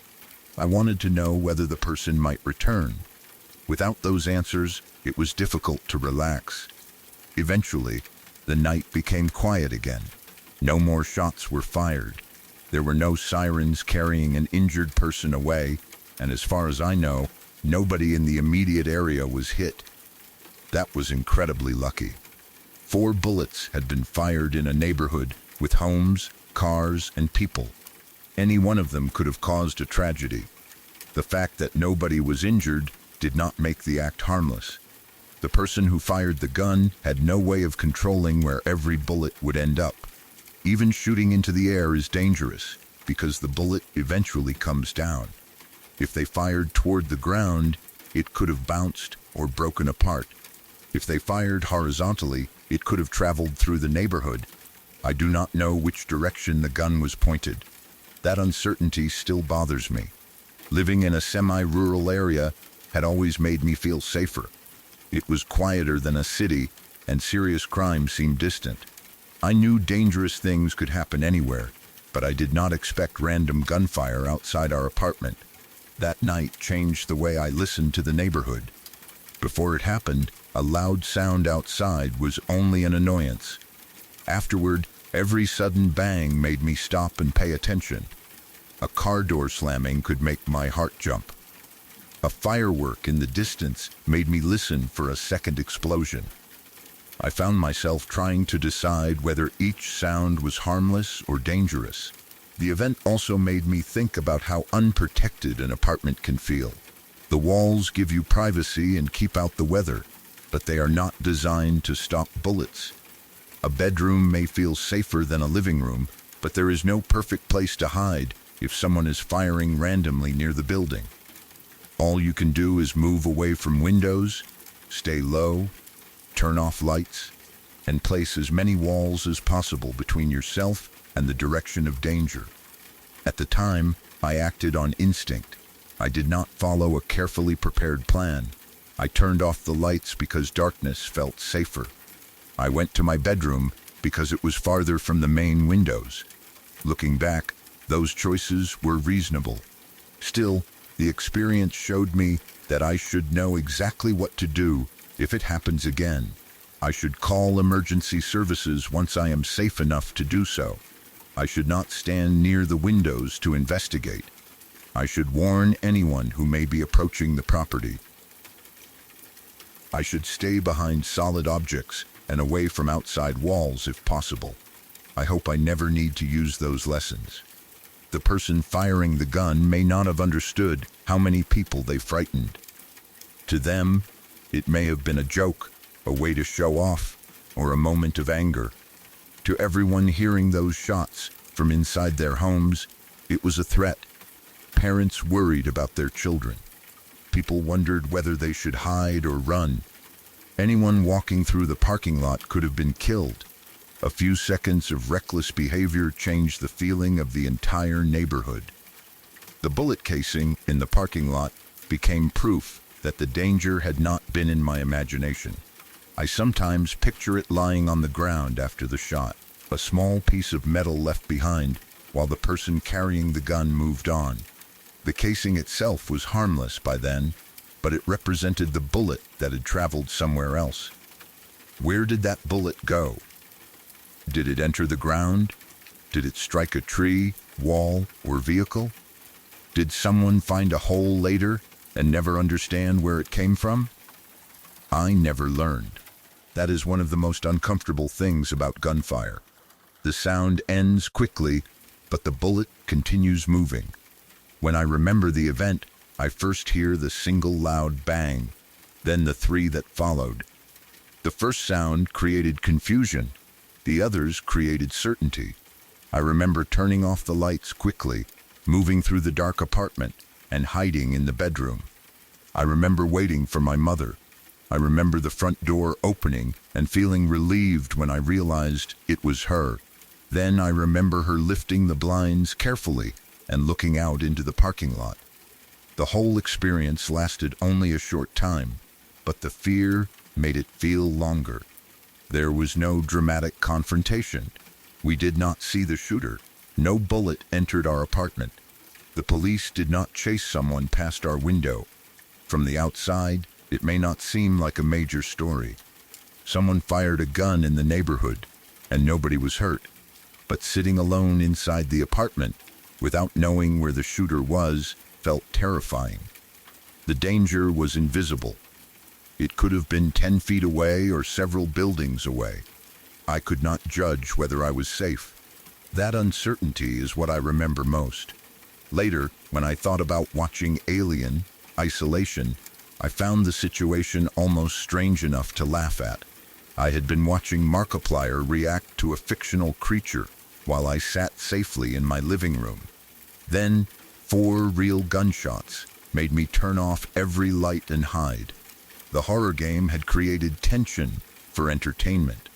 I wanted to know whether the person might return. Without those answers, it was difficult to relax. Eventually, the night became quiet again. No more shots were fired. There were no sirens carrying an injured person away, and as far as I know, nobody in the immediate area was hit. That was incredibly lucky. 4 bullets had been fired in a neighborhood with homes, cars, and people. Any one of them could have caused a tragedy. The fact that nobody was injured did not make the act harmless. The person who fired the gun had no way of controlling where every bullet would end up. Even shooting into the air is dangerous because the bullet eventually comes down. If they fired toward the ground, it could have bounced or broken apart. If they fired horizontally, it could have traveled through the neighborhood. I do not know which direction the gun was pointed. That uncertainty still bothers me. Living in a semi-rural area had always made me feel safer. It was quieter than a city, and serious crime seemed distant. I knew dangerous things could happen anywhere, but I did not expect random gunfire outside our apartment. That night changed the way I listened to the neighborhood. Before it happened, a loud sound outside was only an annoyance. Afterward, every sudden bang made me stop and pay attention. A car door slamming could make my heart jump. A firework in the distance made me listen for a second explosion. I found myself trying to decide whether each sound was harmless or dangerous. The event also made me think about how unprotected an apartment can feel. The walls give you privacy and keep out the weather, but they are not designed to stop bullets. A bedroom may feel safer than a living room, but there is no perfect place to hide if someone is firing randomly near the building. All you can do is move away from windows, stay low, turn off lights, and place as many walls as possible between yourself and the direction of danger. At the time, I acted on instinct. I did not follow a carefully prepared plan. I turned off the lights because darkness felt safer. I went to my bedroom because it was farther from the main windows. Looking back, those choices were reasonable. Still, the experience showed me that I should know exactly what to do if it happens again. I should call emergency services once I am safe enough to do so. I should not stand near the windows to investigate. I should warn anyone who may be approaching the property. I should stay behind solid objects and away from outside walls if possible. I hope I never need to use those lessons. The person firing the gun may not have understood how many people they frightened. To them, it may have been a joke, a way to show off, or a moment of anger. To everyone hearing those shots from inside their homes, it was a threat. Parents worried about their children. People wondered whether they should hide or run. Anyone walking through the parking lot could have been killed. A few seconds of reckless behavior changed the feeling of the entire neighborhood. The bullet casing in the parking lot became proof that the danger had not been in my imagination. I sometimes picture it lying on the ground after the shot, a small piece of metal left behind while the person carrying the gun moved on. The casing itself was harmless by then, but it represented the bullet that had traveled somewhere else. Where did that bullet go? Did it enter the ground? Did it strike a tree, wall, or vehicle? Did someone find a hole later and never understand where it came from? I never learned. That is one of the most uncomfortable things about gunfire. The sound ends quickly, but the bullet continues moving. When I remember the event, I first hear the single loud bang, then the 3 that followed. The first sound created confusion. The others created certainty. I remember turning off the lights quickly, moving through the dark apartment, and hiding in the bedroom. I remember waiting for my mother. I remember the front door opening and feeling relieved when I realized it was her. Then I remember her lifting the blinds carefully and looking out into the parking lot. The whole experience lasted only a short time, but the fear, made it feel longer. There was no dramatic confrontation. We did not see the shooter. No bullet entered our apartment. The police did not chase someone past our window. From the outside, it may not seem like a major story. Someone fired a gun in the neighborhood, and nobody was hurt. But sitting alone inside the apartment, without knowing where the shooter was, felt terrifying. The danger was invisible. It could have been 10 feet away or several buildings away. I could not judge whether I was safe. That uncertainty is what I remember most. Later, when I thought about watching Alien, Isolation, I found the situation almost strange enough to laugh at. I had been watching Markiplier react to a fictional creature while I sat safely in my living room. Then, 4 real gunshots made me turn off every light and hide. The horror game had created tension for entertainment.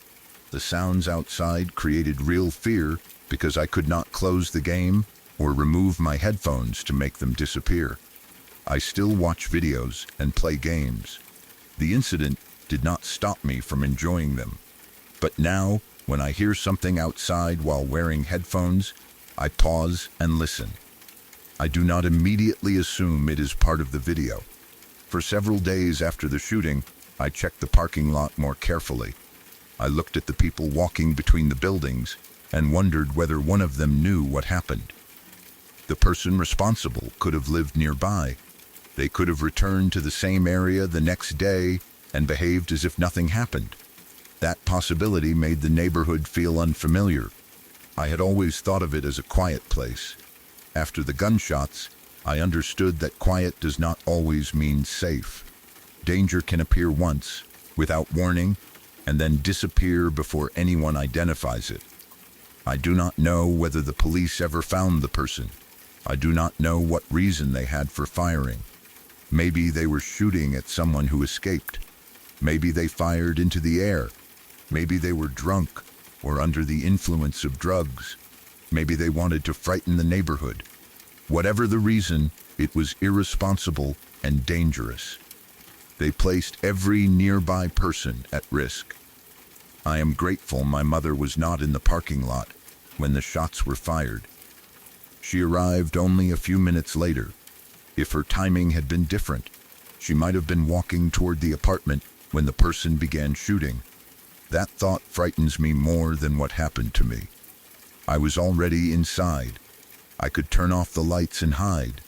The sounds outside created real fear because I could not close the game or remove my headphones to make them disappear. I still watch videos and play games. The incident did not stop me from enjoying them. But now, when I hear something outside while wearing headphones, I pause and listen. I do not immediately assume it is part of the video. For several days after the shooting, I checked the parking lot more carefully. I looked at the people walking between the buildings and wondered whether one of them knew what happened. The person responsible could have lived nearby. They could have returned to the same area the next day and behaved as if nothing happened. That possibility made the neighborhood feel unfamiliar. I had always thought of it as a quiet place. After the gunshots, I understood that quiet does not always mean safe. Danger can appear once, without warning, and then disappear before anyone identifies it. I do not know whether the police ever found the person. I do not know what reason they had for firing. Maybe they were shooting at someone who escaped. Maybe they fired into the air. Maybe they were drunk or under the influence of drugs. Maybe they wanted to frighten the neighborhood. Whatever the reason, it was irresponsible and dangerous. They placed every nearby person at risk. I am grateful my mother was not in the parking lot when the shots were fired. She arrived only a few minutes later. If her timing had been different, she might have been walking toward the apartment when the person began shooting. That thought frightens me more than what happened to me. I was already inside. I could turn off the lights and hide.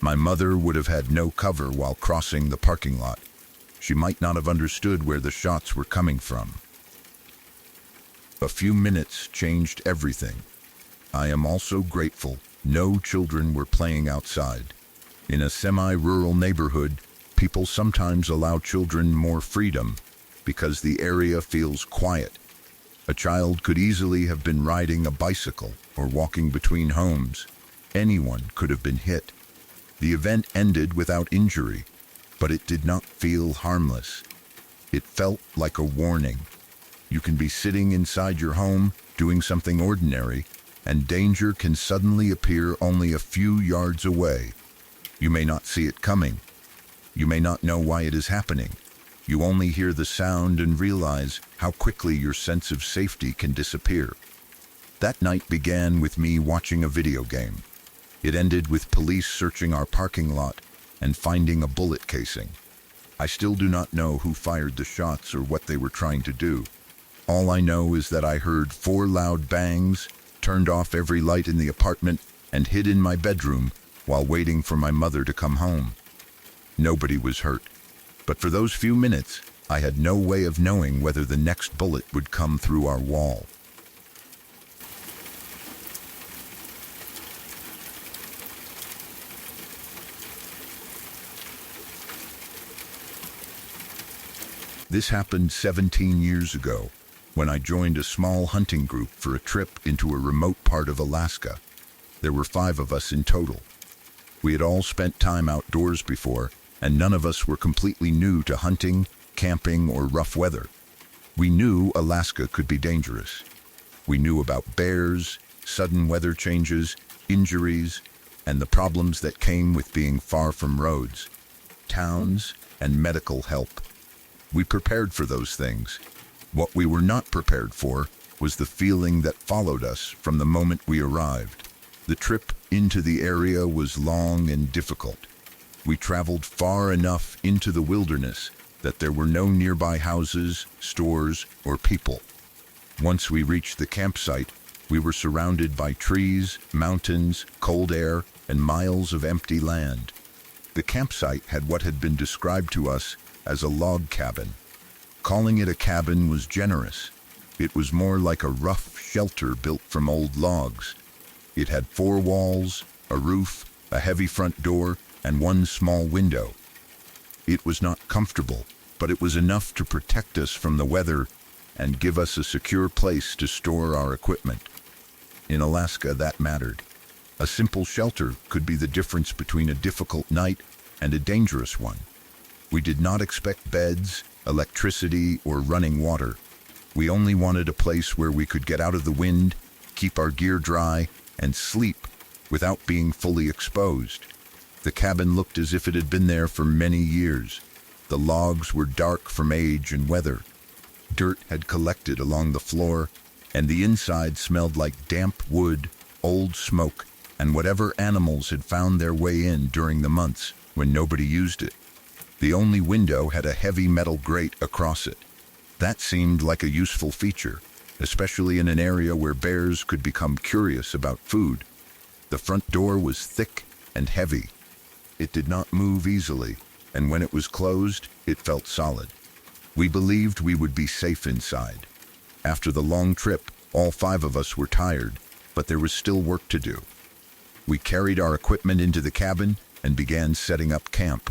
My mother would have had no cover while crossing the parking lot. She might not have understood where the shots were coming from. A few minutes changed everything. I am also grateful no children were playing outside. In a semi-rural neighborhood, people sometimes allow children more freedom because the area feels quiet. A child could easily have been riding a bicycle or walking between homes. Anyone could have been hit. The event ended without injury, but it did not feel harmless. It felt like a warning. You can be sitting inside your home, doing something ordinary, and danger can suddenly appear only a few yards away. You may not see it coming. You may not know why it is happening. You only hear the sound and realize how quickly your sense of safety can disappear. That night began with me watching a video game. It ended with police searching our parking lot and finding a bullet casing. I still do not know who fired the shots or what they were trying to do. All I know is that I heard 4 loud bangs, turned off every light in the apartment, and hid in my bedroom while waiting for my mother to come home. Nobody was hurt. But for those few minutes, I had no way of knowing whether the next bullet would come through our wall. This happened 17 years ago, when I joined a small hunting group for a trip into a remote part of Alaska. There were 5 of us in total. We had all spent time outdoors before, and none of us were completely new to hunting, camping, or rough weather. We knew Alaska could be dangerous. We knew about bears, sudden weather changes, injuries, and the problems that came with being far from roads, towns, and medical help. We prepared for those things. What we were not prepared for was the feeling that followed us from the moment we arrived. The trip into the area was long and difficult. We traveled far enough into the wilderness that there were no nearby houses, stores, or people. Once we reached the campsite, we were surrounded by trees, mountains, cold air, and miles of empty land. The campsite had what had been described to us as a log cabin. Calling it a cabin was generous. It was more like a rough shelter built from old logs. It had 4 walls, a roof, a heavy front door, and 1 small window. It was not comfortable, but it was enough to protect us from the weather and give us a secure place to store our equipment. In Alaska, that mattered. A simple shelter could be the difference between a difficult night and a dangerous one. We did not expect beds, electricity, or running water. We only wanted a place where we could get out of the wind, keep our gear dry, and sleep without being fully exposed. The cabin looked as if it had been there for many years. The logs were dark from age and weather. Dirt had collected along the floor, and the inside smelled like damp wood, old smoke, and whatever animals had found their way in during the months when nobody used it. The only window had a heavy metal grate across it. That seemed like a useful feature, especially in an area where bears could become curious about food. The front door was thick and heavy. It did not move easily, and when it was closed, it felt solid. We believed we would be safe inside. After the long trip, all 5 of us were tired, but there was still work to do. We carried our equipment into the cabin and began setting up camp.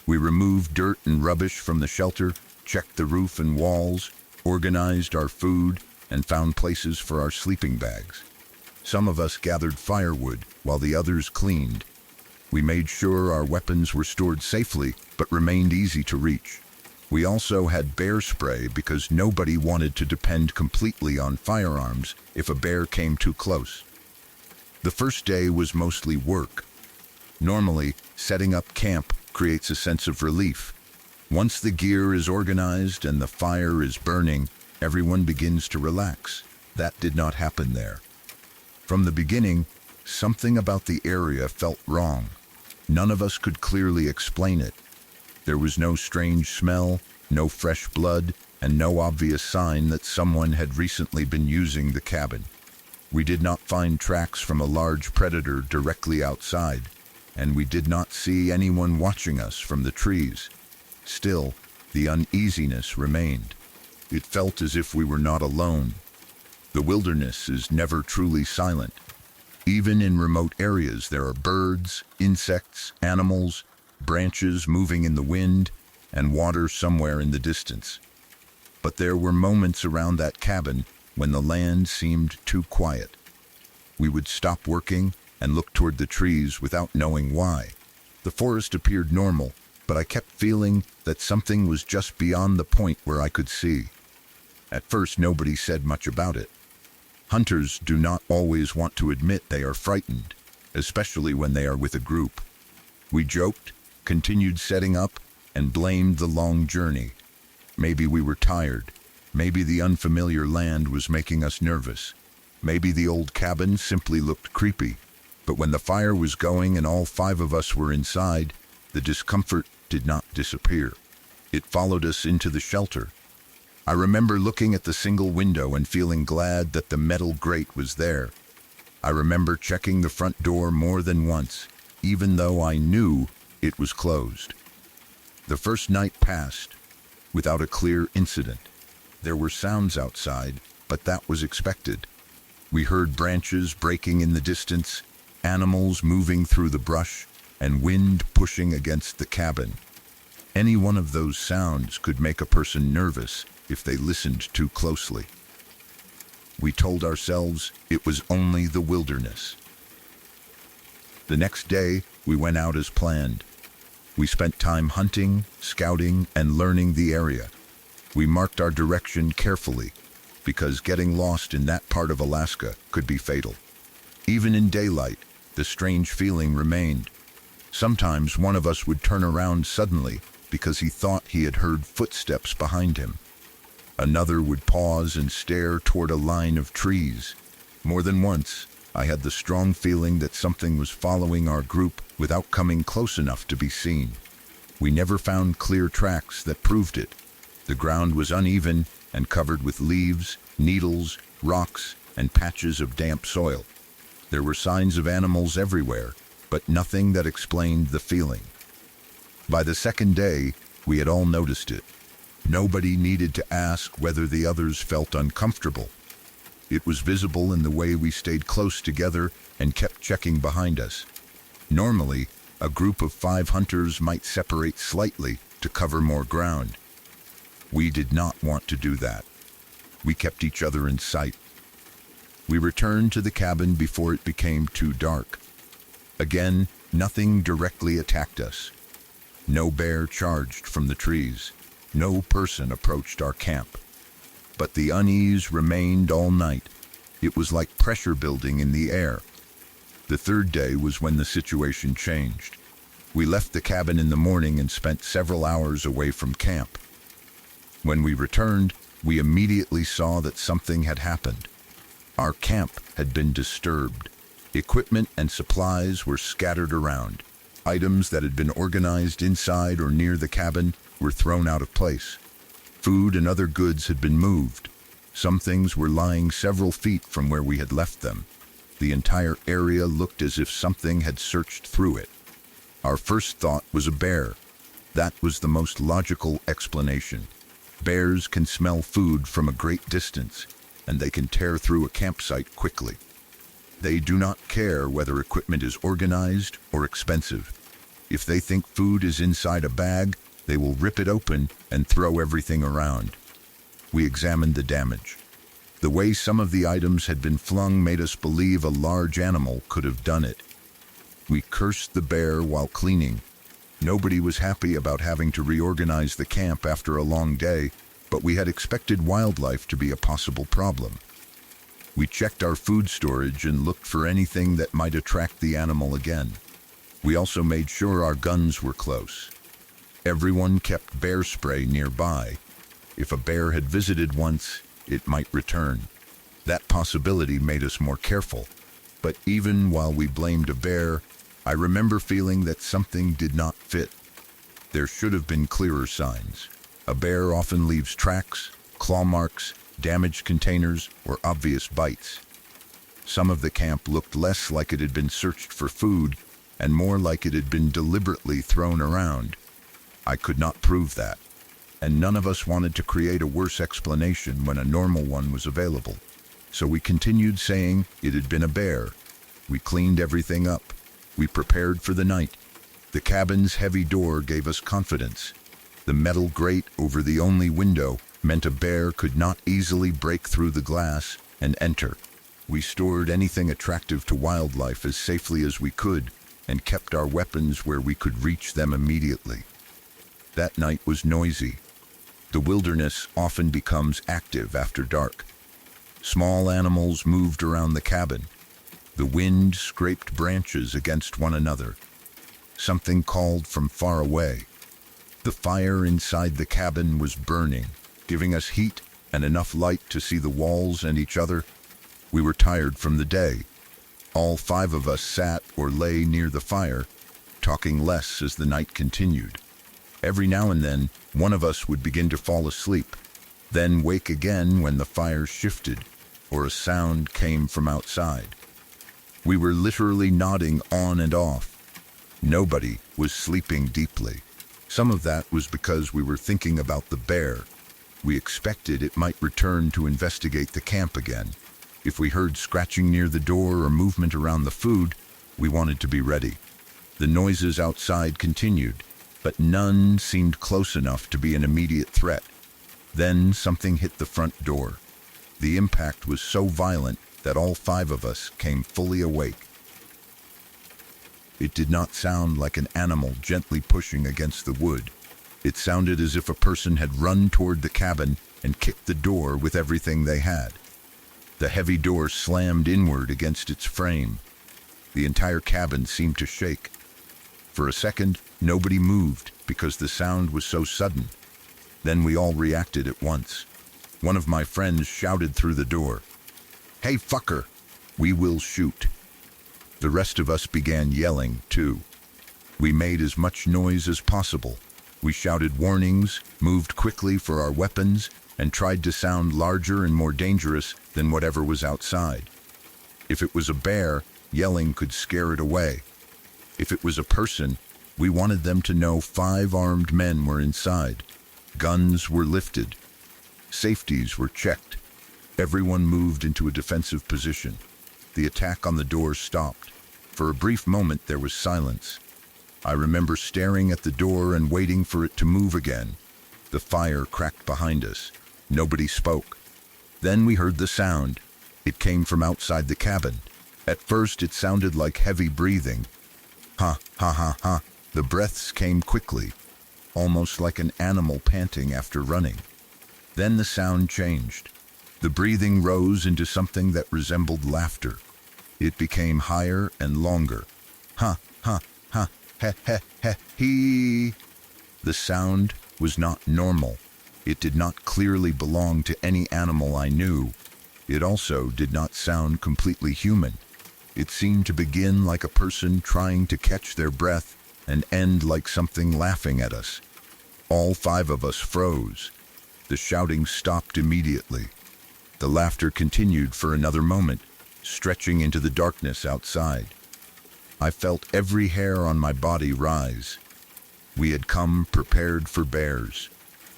We removed dirt and rubbish from the shelter, checked the roof and walls, organized our food, and found places for our sleeping bags. Some of us gathered firewood while the others cleaned. We made sure our weapons were stored safely but remained easy to reach. We also had bear spray because nobody wanted to depend completely on firearms if a bear came too close. The first day was mostly work. Normally, setting up camp creates a sense of relief. Once the gear is organized and the fire is burning, everyone begins to relax. That did not happen there. From the beginning, something about the area felt wrong. None of us could clearly explain it. There was no strange smell, no fresh blood, and no obvious sign that someone had recently been using the cabin. We did not find tracks from a large predator directly outside, and we did not see anyone watching us from the trees. Still, the uneasiness remained. It felt as if we were not alone. The wilderness is never truly silent. Even in remote areas, there are birds, insects, animals, branches moving in the wind, and water somewhere in the distance. But there were moments around that cabin when the land seemed too quiet. We would stop working and look toward the trees without knowing why. The forest appeared normal, but I kept feeling that something was just beyond the point where I could see. At first, nobody said much about it. Hunters do not always want to admit they are frightened, especially when they are with a group. We joked, continued setting up, and blamed the long journey. Maybe we were tired. Maybe the unfamiliar land was making us nervous. Maybe the old cabin simply looked creepy. But when the fire was going and all 5 of us were inside, the discomfort did not disappear. It followed us into the shelter. I remember looking at the single window and feeling glad that the metal grate was there. I remember checking the front door more than once, even though I knew it was closed. The first night passed without a clear incident. There were sounds outside, but that was expected. We heard branches breaking in the distance, animals moving through the brush, and wind pushing against the cabin. Any one of those sounds could make a person nervous if they listened too closely. We told ourselves it was only the wilderness. The next day, we went out as planned. We spent time hunting, scouting, and learning the area. We marked our direction carefully, because getting lost in that part of Alaska could be fatal. Even in daylight, the strange feeling remained. Sometimes one of us would turn around suddenly because he thought he had heard footsteps behind him. Another would pause and stare toward a line of trees. More than once, I had the strong feeling that something was following our group without coming close enough to be seen. We never found clear tracks that proved it. The ground was uneven and covered with leaves, needles, rocks, and patches of damp soil. There were signs of animals everywhere, but nothing that explained the feeling. By the second day, we had all noticed it. Nobody needed to ask whether the others felt uncomfortable. It was visible in the way we stayed close together and kept checking behind us. Normally, a group of 5 hunters might separate slightly to cover more ground. We did not want to do that. We kept each other in sight. We returned to the cabin before it became too dark. Again, nothing directly attacked us. No bear charged from the trees. No person approached our camp. But the unease remained all night. It was like pressure building in the air. The third day was when the situation changed. We left the cabin in the morning and spent several hours away from camp. When we returned, we immediately saw that something had happened. Our camp had been disturbed. Equipment and supplies were scattered around. Items that had been organized inside or near the cabin were thrown out of place. Food and other goods had been moved. Some things were lying several feet from where we had left them. The entire area looked as if something had searched through it. Our first thought was a bear. That was the most logical explanation. Bears can smell food from a great distance, and they can tear through a campsite quickly. They do not care whether equipment is organized or expensive. If they think food is inside a bag, they will rip it open and throw everything around. We examined the damage. The way some of the items had been flung made us believe a large animal could have done it. We cursed the bear while cleaning. Nobody was happy about having to reorganize the camp after a long day, but we had expected wildlife to be a possible problem. We checked our food storage and looked for anything that might attract the animal again. We also made sure our guns were close. Everyone kept bear spray nearby. If a bear had visited once, it might return. That possibility made us more careful. But even while we blamed a bear, I remember feeling that something did not fit. There should have been clearer signs. A bear often leaves tracks, claw marks, damaged containers, or obvious bites. Some of the camp looked less like it had been searched for food and more like it had been deliberately thrown around. I could not prove that, and none of us wanted to create a worse explanation when a normal one was available. So we continued saying it had been a bear. We cleaned everything up. We prepared for the night. The cabin's heavy door gave us confidence. The metal grate over the only window meant a bear could not easily break through the glass and enter. We stored anything attractive to wildlife as safely as we could and kept our weapons where we could reach them immediately. That night was noisy. The wilderness often becomes active after dark. Small animals moved around the cabin. The wind scraped branches against one another. Something called from far away. The fire inside the cabin was burning, giving us heat and enough light to see the walls and each other. We were tired from the day. All 5 of us sat or lay near the fire, talking less as the night continued. Every now and then, one of us would begin to fall asleep, then wake again when the fire shifted or a sound came from outside. We were literally nodding on and off. Nobody was sleeping deeply. Some of that was because we were thinking about the bear. We expected it might return to investigate the camp again. If we heard scratching near the door or movement around the food, we wanted to be ready. The noises outside continued, but none seemed close enough to be an immediate threat. Then something hit the front door. The impact was so violent that all 5 of us came fully awake. It did not sound like an animal gently pushing against the wood. It sounded as if a person had run toward the cabin and kicked the door with everything they had. The heavy door slammed inward against its frame. The entire cabin seemed to shake. For a second, nobody moved because the sound was so sudden. Then we all reacted at once. One of my friends shouted through the door, "Hey, fucker, we will shoot." The rest of us began yelling, too. We made as much noise as possible. We shouted warnings, moved quickly for our weapons, and tried to sound larger and more dangerous than whatever was outside. If it was a bear, yelling could scare it away. If it was a person, we wanted them to know 5 armed men were inside. Guns were lifted. Safeties were checked. Everyone moved into a defensive position. The attack on the door stopped. For a brief moment, there was silence. I remember staring at the door and waiting for it to move again. The fire cracked behind us. Nobody spoke. Then we heard the sound. It came from outside the cabin. At first, it sounded like heavy breathing. Ha, ha, ha, ha. The breaths came quickly, almost like an animal panting after running. Then the sound changed. The breathing rose into something that resembled laughter. It became higher and longer. Ha, ha, ha, he, he, he, he. The sound was not normal. It did not clearly belong to any animal I knew. It also did not sound completely human. It seemed to begin like a person trying to catch their breath and end like something laughing at us. All 5 of us froze. The shouting stopped immediately. The laughter continued for another moment, stretching into the darkness outside. I felt every hair on my body rise. We had come prepared for bears.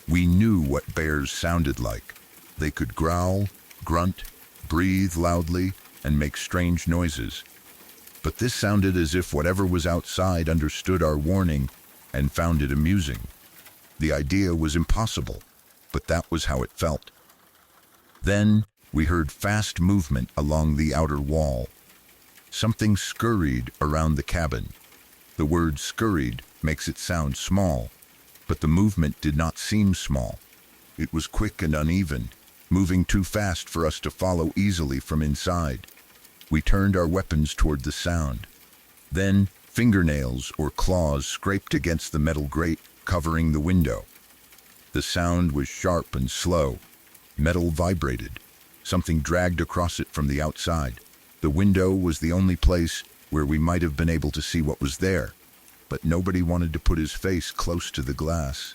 We knew what bears sounded like. They could growl, grunt, breathe loudly, and make strange noises. But this sounded as if whatever was outside understood our warning and found it amusing. The idea was impossible, but that was how it felt. Then we heard fast movement along the outer wall. Something scurried around the cabin. The word scurried makes it sound small, but the movement did not seem small. It was quick and uneven, moving too fast for us to follow easily from inside. We turned our weapons toward the sound. Then fingernails or claws scraped against the metal grate covering the window. The sound was sharp and slow. Metal vibrated. Something dragged across it from the outside. The window was the only place where we might have been able to see what was there, but nobody wanted to put his face close to the glass.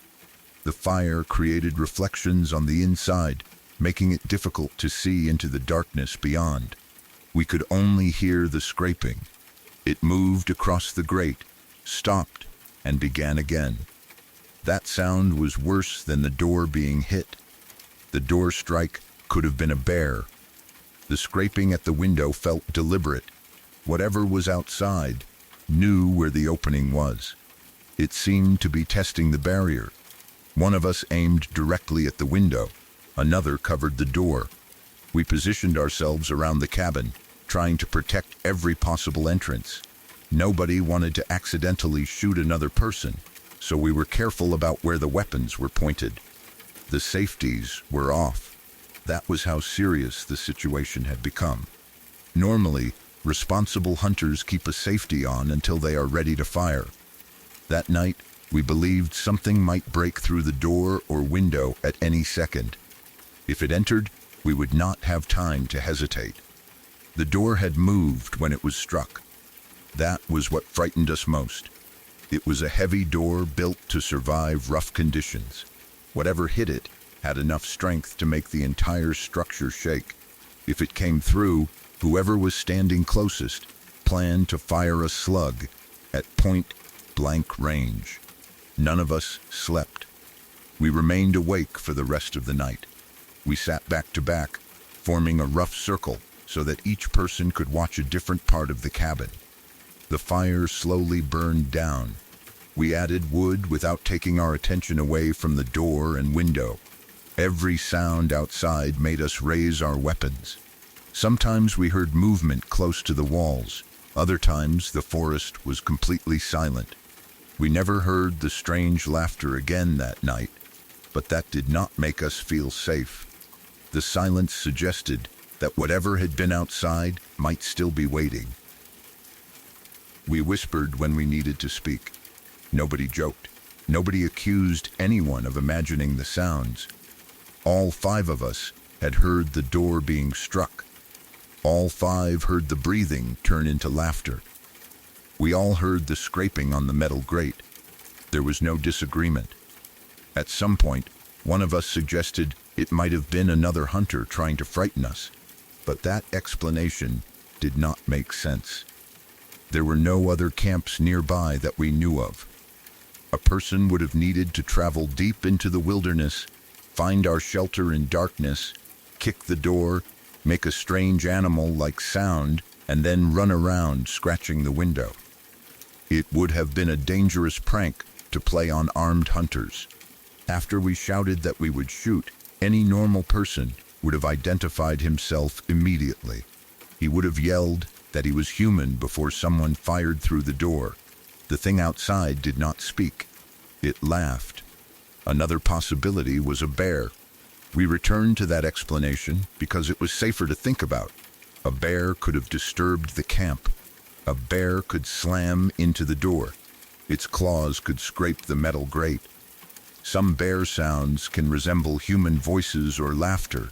The fire created reflections on the inside, making it difficult to see into the darkness beyond. We could only hear the scraping. It moved across the grate, stopped, and began again. That sound was worse than the door being hit. The door strike could have been a bear. The scraping at the window felt deliberate. Whatever was outside knew where the opening was. It seemed to be testing the barrier. One of us aimed directly at the window. Another covered the door. We positioned ourselves around the cabin, trying to protect every possible entrance. Nobody wanted to accidentally shoot another person, so we were careful about where the weapons were pointed. The safeties were off. That was how serious the situation had become. Normally, responsible hunters keep a safety on until they are ready to fire. That night, we believed something might break through the door or window at any second. If it entered, we would not have time to hesitate. The door had moved when it was struck. That was what frightened us most. It was a heavy door built to survive rough conditions. Whatever hit it had enough strength to make the entire structure shake. If it came through, whoever was standing closest planned to fire a slug at point-blank range. None of us slept. We remained awake for the rest of the night. We sat back to back, forming a rough circle so that each person could watch a different part of the cabin. The fire slowly burned down. We added wood without taking our attention away from the door and window. Every sound outside made us raise our weapons. Sometimes we heard movement close to the walls. Other times the forest was completely silent. We never heard the strange laughter again that night, but that did not make us feel safe. The silence suggested that whatever had been outside might still be waiting. We whispered when we needed to speak. Nobody joked. Nobody accused anyone of imagining the sounds. All five of us had heard the door being struck. All five heard the breathing turn into laughter. We all heard the scraping on the metal grate. There was no disagreement. At some point, one of us suggested it might have been another hunter trying to frighten us, but that explanation did not make sense. There were no other camps nearby that we knew of. A person would have needed to travel deep into the wilderness, find our shelter in darkness, kick the door, make a strange animal-like sound, and then run around scratching the window. It would have been a dangerous prank to play on armed hunters. After we shouted that we would shoot, any normal person would have identified himself immediately. He would have yelled that he was human before someone fired through the door. The thing outside did not speak. It laughed. Another possibility was a bear. We returned to that explanation because it was safer to think about. A bear could have disturbed the camp. A bear could slam into the door. Its claws could scrape the metal grate. Some bear sounds can resemble human voices or laughter.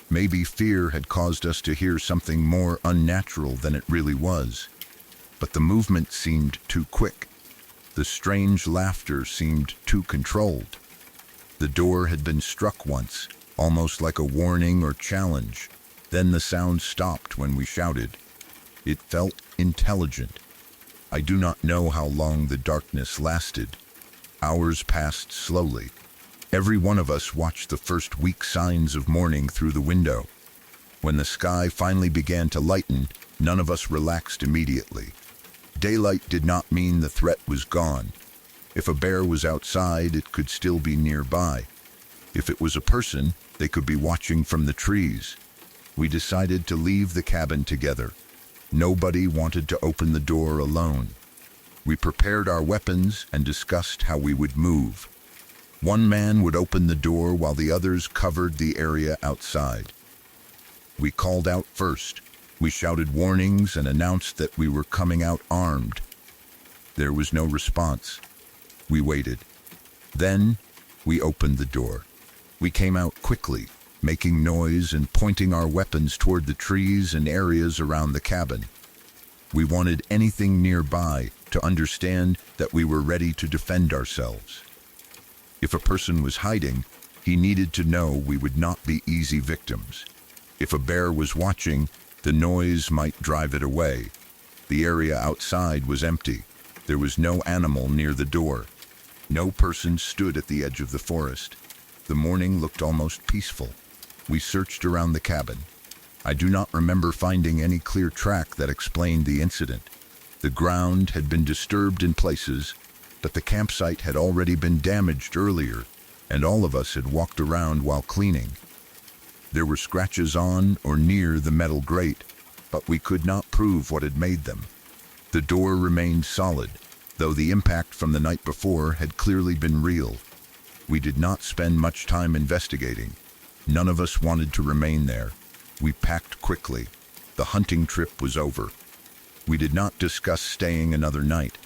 Maybe fear had caused us to hear something more unnatural than it really was. But the movement seemed too quick. The strange laughter seemed too controlled. The door had been struck once, almost like a warning or challenge. Then the sound stopped when we shouted. It felt intelligent. I do not know how long the darkness lasted. Hours passed slowly. Every one of us watched the first weak signs of morning through the window. When the sky finally began to lighten, none of us relaxed immediately. Daylight did not mean the threat was gone. If a bear was outside, it could still be nearby. If it was a person, they could be watching from the trees. We decided to leave the cabin together. Nobody wanted to open the door alone. We prepared our weapons and discussed how we would move. One man would open the door while the others covered the area outside. We called out first. We shouted warnings and announced that we were coming out armed. There was no response. We waited. Then, we opened the door. We came out quickly, making noise and pointing our weapons toward the trees and areas around the cabin. We wanted anything nearby to understand that we were ready to defend ourselves. If a person was hiding, he needed to know we would not be easy victims. If a bear was watching, the noise might drive it away. The area outside was empty. There was no animal near the door. No person stood at the edge of the forest. The morning looked almost peaceful. We searched around the cabin. I do not remember finding any clear track that explained the incident. The ground had been disturbed in places, but the campsite had already been damaged earlier, and all of us had walked around while cleaning. There were scratches on or near the metal grate, but we could not prove what had made them. The door remained solid, though the impact from the night before had clearly been real. We did not spend much time investigating. None of us wanted to remain there. We packed quickly. The hunting trip was over. We did not discuss staying another night.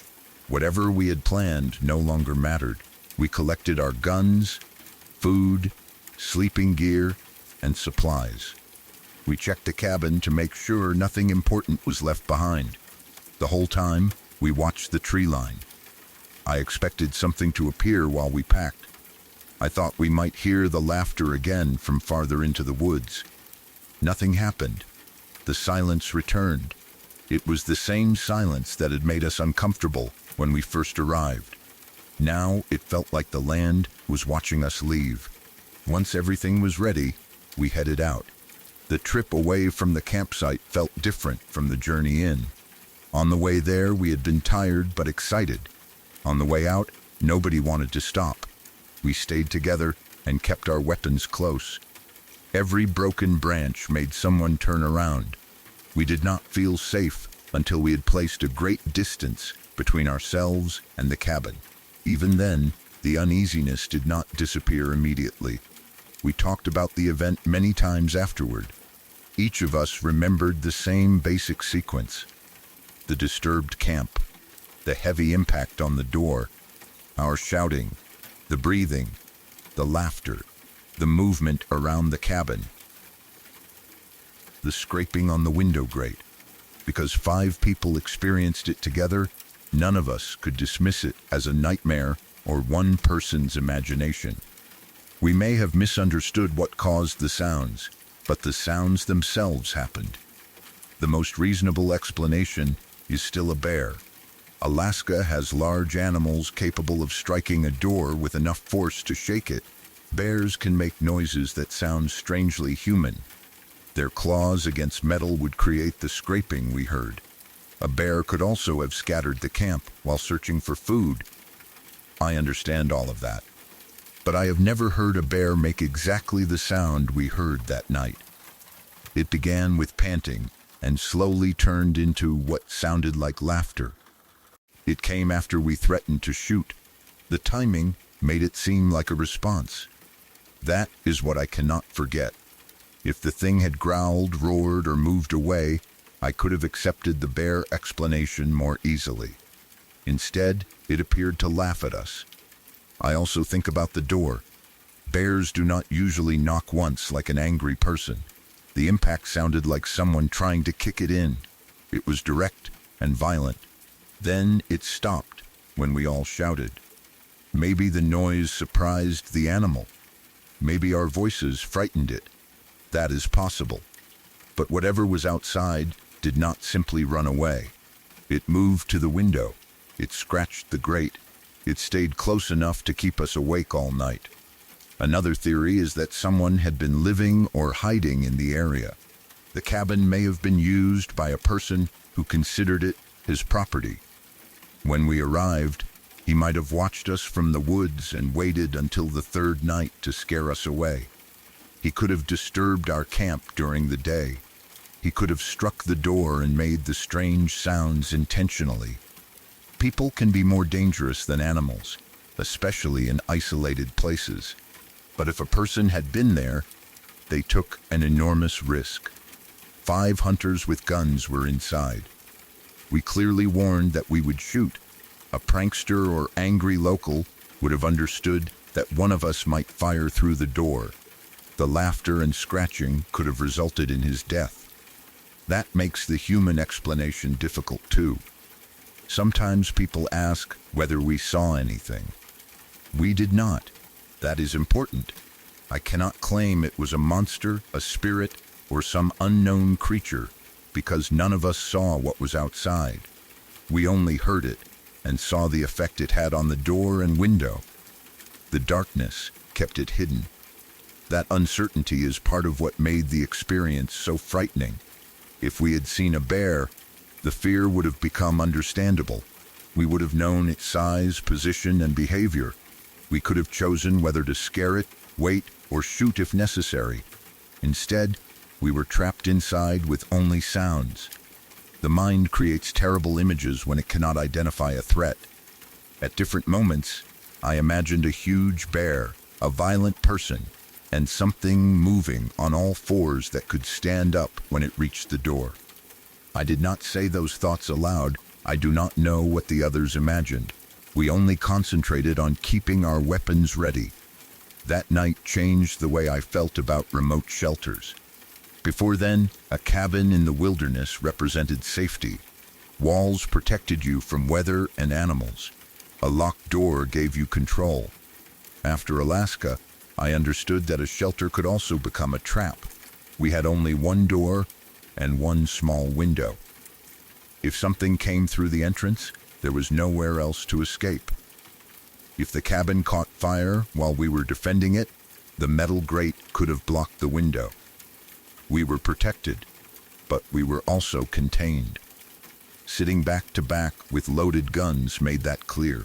Whatever we had planned no longer mattered. We collected our guns, food, sleeping gear, and supplies. We checked the cabin to make sure nothing important was left behind. The whole time, we watched the tree line. I expected something to appear while we packed. I thought we might hear the laughter again from farther into the woods. Nothing happened. The silence returned. It was the same silence that had made us uncomfortable when we first arrived. Now it felt like the land was watching us leave. Once everything was ready, we headed out. The trip away from the campsite felt different from the journey in. On the way there, we had been tired but excited. On the way out, nobody wanted to stop. We stayed together and kept our weapons close. Every broken branch made someone turn around. We did not feel safe until we had placed a great distance between ourselves and the cabin. Even then, the uneasiness did not disappear immediately. We talked about the event many times afterward. Each of us remembered the same basic sequence. the disturbed camp, the heavy impact on the door, our shouting, the breathing, the laughter, the movement around the cabin, the scraping on the window grate. Because 5 people experienced it together, none of us could dismiss it as a nightmare or one person's imagination. We may have misunderstood what caused the sounds, but the sounds themselves happened. The most reasonable explanation is still a bear. Alaska has large animals capable of striking a door with enough force to shake it. Bears can make noises that sound strangely human. Their claws against metal would create the scraping we heard. A bear could also have scattered the camp while searching for food. I understand all of that. But I have never heard a bear make exactly the sound we heard that night. It began with panting and slowly turned into what sounded like laughter. It came after we threatened to shoot. The timing made it seem like a response. That is what I cannot forget. If the thing had growled, roared, or moved away, I could have accepted the bear explanation more easily. Instead, it appeared to laugh at us. I also think about the door. Bears do not usually knock once like an angry person. The impact sounded like someone trying to kick it in. It was direct and violent. Then it stopped when we all shouted. Maybe the noise surprised the animal. Maybe our voices frightened it. That is possible. But whatever was outside did not simply run away. It moved to the window. It scratched the grate. It stayed close enough to keep us awake all night. Another theory is that someone had been living or hiding in the area. The cabin may have been used by a person who considered it his property. When we arrived, he might have watched us from the woods and waited until the 3rd night to scare us away. He could have disturbed our camp during the day. He could have struck the door and made the strange sounds intentionally. People can be more dangerous than animals, especially in isolated places. But if a person had been there, they took an enormous risk. 5 hunters with guns were inside. We clearly warned that we would shoot. A prankster or angry local would have understood that one of us might fire through the door. The laughter and scratching could have resulted in his death. That makes the human explanation difficult too. Sometimes people ask whether we saw anything. We did not. That is important. I cannot claim it was a monster, a spirit, or some unknown creature, because none of us saw what was outside. We only heard it and saw the effect it had on the door and window. The darkness kept it hidden. That uncertainty is part of what made the experience so frightening. If we had seen a bear, the fear would have become understandable. We would have known its size, position, and behavior. We could have chosen whether to scare it, wait, or shoot if necessary. Instead, we were trapped inside with only sounds. The mind creates terrible images when it cannot identify a threat. At different moments, I imagined a huge bear, a violent person, and something moving on all 4s that could stand up when it reached the door. I did not say those thoughts aloud. I do not know what the others imagined. We only concentrated on keeping our weapons ready. That night changed the way I felt about remote shelters. Before then, a cabin in the wilderness represented safety. Walls protected you from weather and animals. A locked door gave you control. After Alaska, I understood that a shelter could also become a trap. We had only one door and one small window. If something came through the entrance, there was nowhere else to escape. If the cabin caught fire while we were defending it, the metal grate could have blocked the window. We were protected, but we were also contained. Sitting back to back with loaded guns made that clear.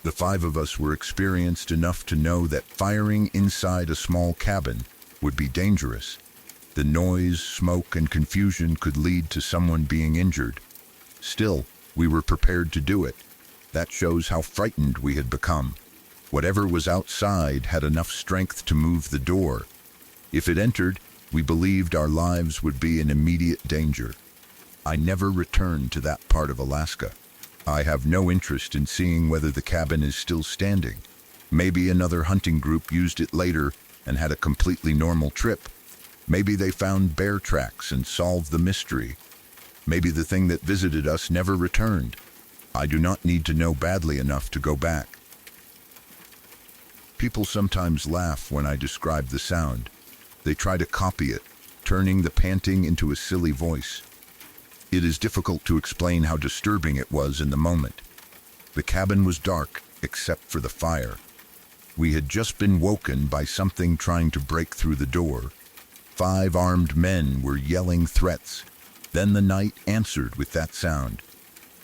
The 5 of us were experienced enough to know that firing inside a small cabin would be dangerous. The noise, smoke, and confusion could lead to someone being injured. Still, we were prepared to do it. That shows how frightened we had become. Whatever was outside had enough strength to move the door. If it entered, we believed our lives would be in immediate danger. I never returned to that part of Alaska. I have no interest in seeing whether the cabin is still standing. Maybe another hunting group used it later and had a completely normal trip. Maybe they found bear tracks and solved the mystery. Maybe the thing that visited us never returned. I do not need to know badly enough to go back. People sometimes laugh when I describe the sound. They try to copy it, turning the panting into a silly voice. It is difficult to explain how disturbing it was in the moment. The cabin was dark, except for the fire. We had just been woken by something trying to break through the door. 5 armed men were yelling threats. Then the night answered with that sound.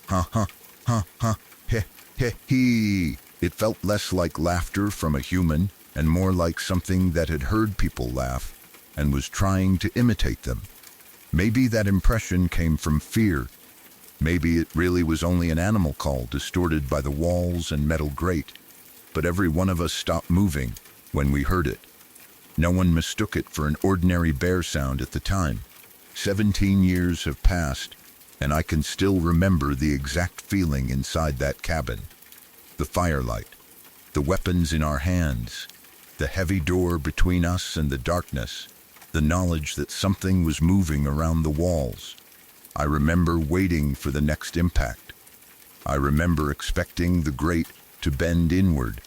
Ha ha ha ha, heh heh hee. It felt less like laughter from a human and more like something that had heard people laugh and was trying to imitate them. Maybe that impression came from fear. Maybe it really was only an animal call distorted by the walls and metal grate. But every one of us stopped moving when we heard it. No one mistook it for an ordinary bear sound at the time. 17 years have passed, and I can still remember the exact feeling inside that cabin. The firelight, the weapons in our hands, the heavy door between us and the darkness, the knowledge that something was moving around the walls. I remember waiting for the next impact. I remember expecting the grate to bend inward.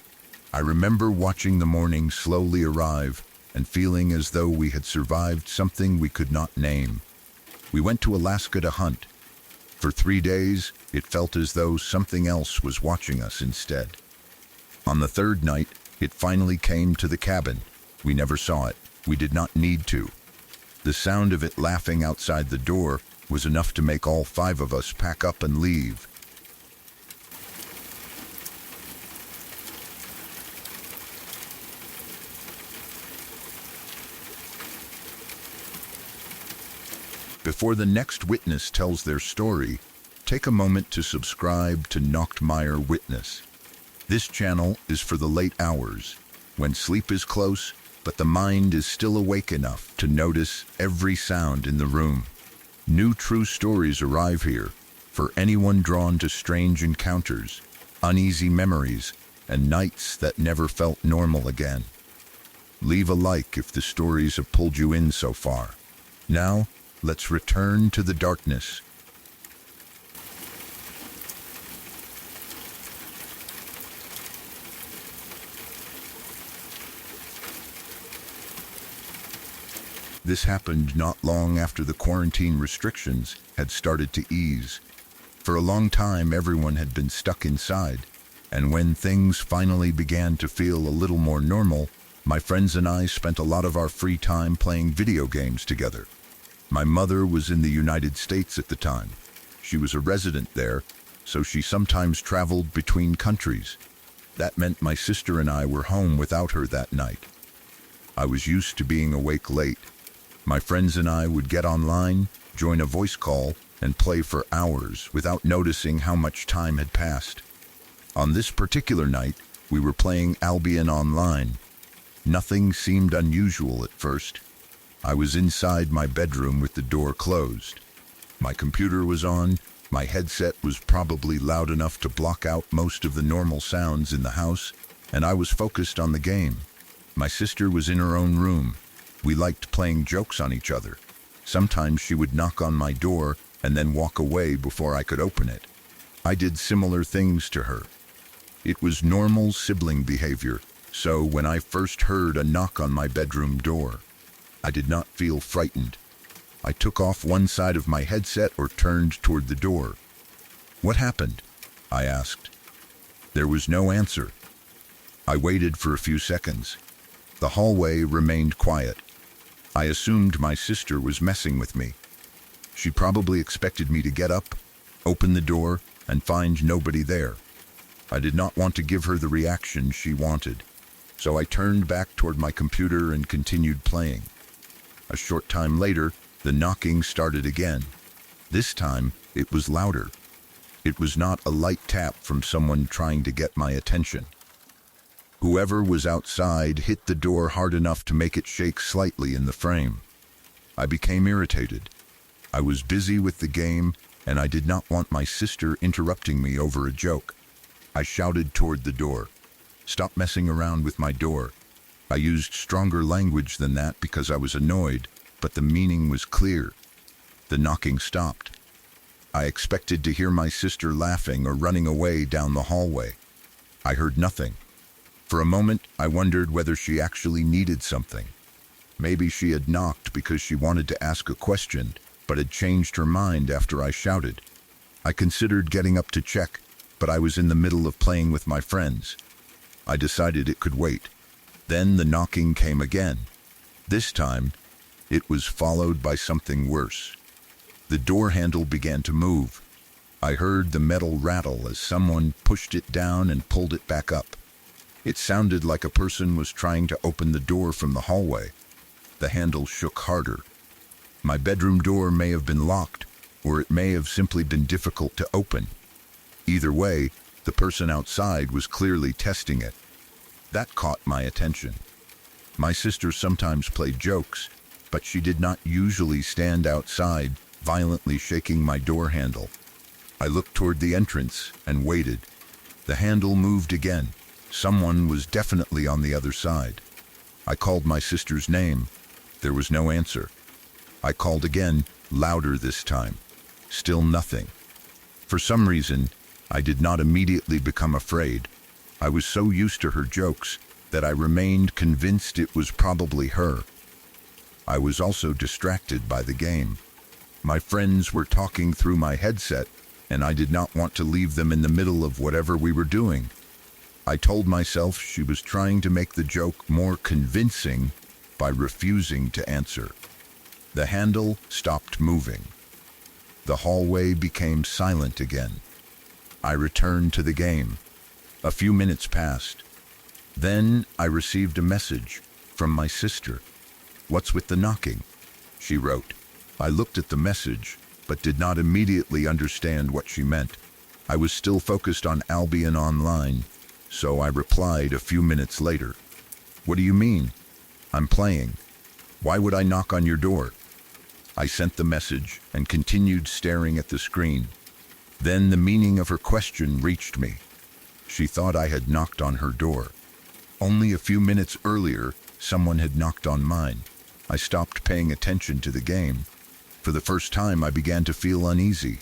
I remember watching the morning slowly arrive and feeling as though we had survived something we could not name. We went to Alaska to hunt. For 3 days, it felt as though something else was watching us instead. On the 3rd night, it finally came to the cabin. We never saw it. We did not need to. The sound of it laughing outside the door was enough to make all 5 of us pack up and leave. Before the next witness tells their story, take a moment to subscribe to Nachtmeyer Witness. This channel is for the late hours, when sleep is close, but the mind is still awake enough to notice every sound in the room. New true stories arrive here for anyone drawn to strange encounters, uneasy memories, and nights that never felt normal again. Leave a like if the stories have pulled you in so far. Now, let's return to the darkness. This happened not long after the quarantine restrictions had started to ease. For a long time, everyone had been stuck inside, and when things finally began to feel a little more normal, my friends and I spent a lot of our free time playing video games together. My mother was in the United States at the time. She was a resident there, so she sometimes traveled between countries. That meant my sister and I were home without her that night. I was used to being awake late. My friends and I would get online, join a voice call, and play for hours without noticing how much time had passed. On this particular night, we were playing Albion online. Nothing seemed unusual at first. I was inside my bedroom with the door closed. My computer was on, my headset was probably loud enough to block out most of the normal sounds in the house, and I was focused on the game. My sister was in her own room. We liked playing jokes on each other. Sometimes she would knock on my door and then walk away before I could open it. I did similar things to her. It was normal sibling behavior, so when I first heard a knock on my bedroom door, I did not feel frightened. I took off one side of my headset or turned toward the door. "What happened?" I asked. There was no answer. I waited for a few seconds. The hallway remained quiet. I assumed my sister was messing with me. She probably expected me to get up, open the door, and find nobody there. I did not want to give her the reaction she wanted, so I turned back toward my computer and continued playing. A short time later, the knocking started again. This time, it was louder. It was not a light tap from someone trying to get my attention. Whoever was outside hit the door hard enough to make it shake slightly in the frame. I became irritated. I was busy with the game, and I did not want my sister interrupting me over a joke. I shouted toward the door, "Stop messing around with my door." I used stronger language than that because I was annoyed, but the meaning was clear. The knocking stopped. I expected to hear my sister laughing or running away down the hallway. I heard nothing. For a moment, I wondered whether she actually needed something. Maybe she had knocked because she wanted to ask a question, but had changed her mind after I shouted. I considered getting up to check, but I was in the middle of playing with my friends. I decided it could wait. Then the knocking came again. This time, it was followed by something worse. The door handle began to move. I heard the metal rattle as someone pushed it down and pulled it back up. It sounded like a person was trying to open the door from the hallway. The handle shook harder. My bedroom door may have been locked, or it may have simply been difficult to open. Either way, the person outside was clearly testing it. That caught my attention. My sister sometimes played jokes, but she did not usually stand outside, violently shaking my door handle. I looked toward the entrance and waited. The handle moved again. Someone was definitely on the other side. I called my sister's name. There was no answer. I called again, louder this time. Still nothing. For some reason, I did not immediately become afraid. I was so used to her jokes that I remained convinced it was probably her. I was also distracted by the game. My friends were talking through my headset, and I did not want to leave them in the middle of whatever we were doing. I told myself she was trying to make the joke more convincing by refusing to answer. The handle stopped moving. The hallway became silent again. I returned to the game. A few minutes passed. Then I received a message from my sister. "What's with the knocking?" she wrote. I looked at the message, but did not immediately understand what she meant. I was still focused on Albion Online, so I replied a few minutes later. "What do you mean? I'm playing. Why would I knock on your door?" I sent the message and continued staring at the screen. Then the meaning of her question reached me. She thought I had knocked on her door. Only a few minutes earlier, someone had knocked on mine. I stopped paying attention to the game. For the first time, I began to feel uneasy.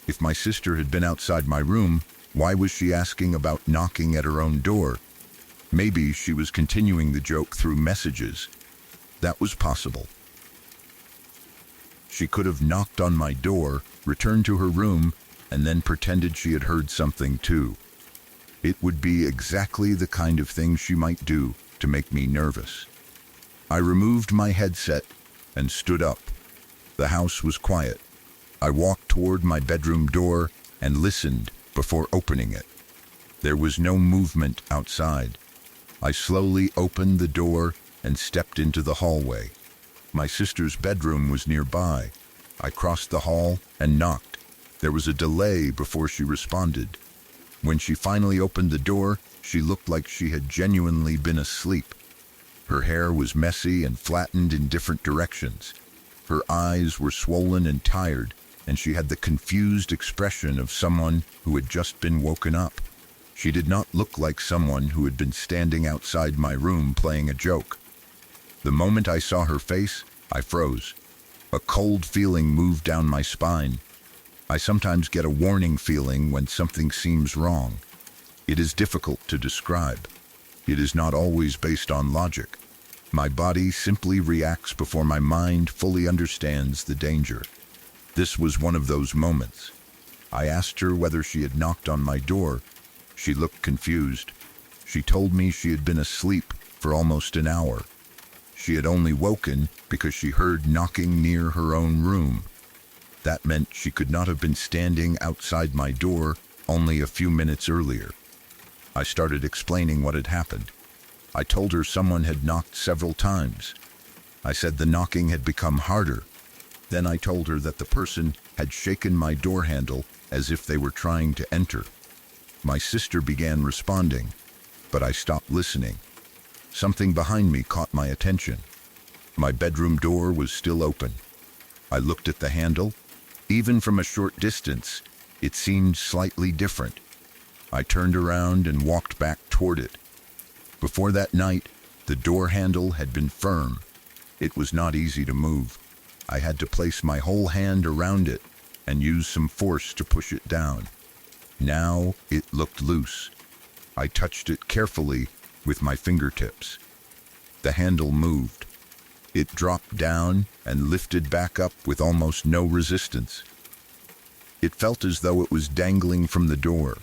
If my sister had been outside my room, why was she asking about knocking at her own door? Maybe she was continuing the joke through messages. That was possible. She could have knocked on my door, returned to her room, and then pretended she had heard something too. It would be exactly the kind of thing she might do to make me nervous. I removed my headset and stood up. The house was quiet. I walked toward my bedroom door and listened before opening it. There was no movement outside. I slowly opened the door and stepped into the hallway. My sister's bedroom was nearby. I crossed the hall and knocked. There was a delay before she responded. When she finally opened the door, she looked like she had genuinely been asleep. Her hair was messy and flattened in different directions. Her eyes were swollen and tired, and she had the confused expression of someone who had just been woken up. She did not look like someone who had been standing outside my room playing a joke. The moment I saw her face, I froze. A cold feeling moved down my spine. I sometimes get a warning feeling when something seems wrong. It is difficult to describe. It is not always based on logic. My body simply reacts before my mind fully understands the danger. This was one of those moments. I asked her whether she had knocked on my door. She looked confused. She told me she had been asleep for almost an hour. She had only woken because she heard knocking near her own room. That meant she could not have been standing outside my door only a few minutes earlier. I started explaining what had happened. I told her someone had knocked several times. I said the knocking had become harder. Then I told her that the person had shaken my door handle as if they were trying to enter. My sister began responding, but I stopped listening. Something behind me caught my attention. My bedroom door was still open. I looked at the handle. Even from a short distance, it seemed slightly different. I turned around and walked back toward it. Before that night, the door handle had been firm. It was not easy to move. I had to place my whole hand around it and use some force to push it down. Now it looked loose. I touched it carefully with my fingertips. The handle moved. It dropped down and lifted back up with almost no resistance. It felt as though it was dangling from the door.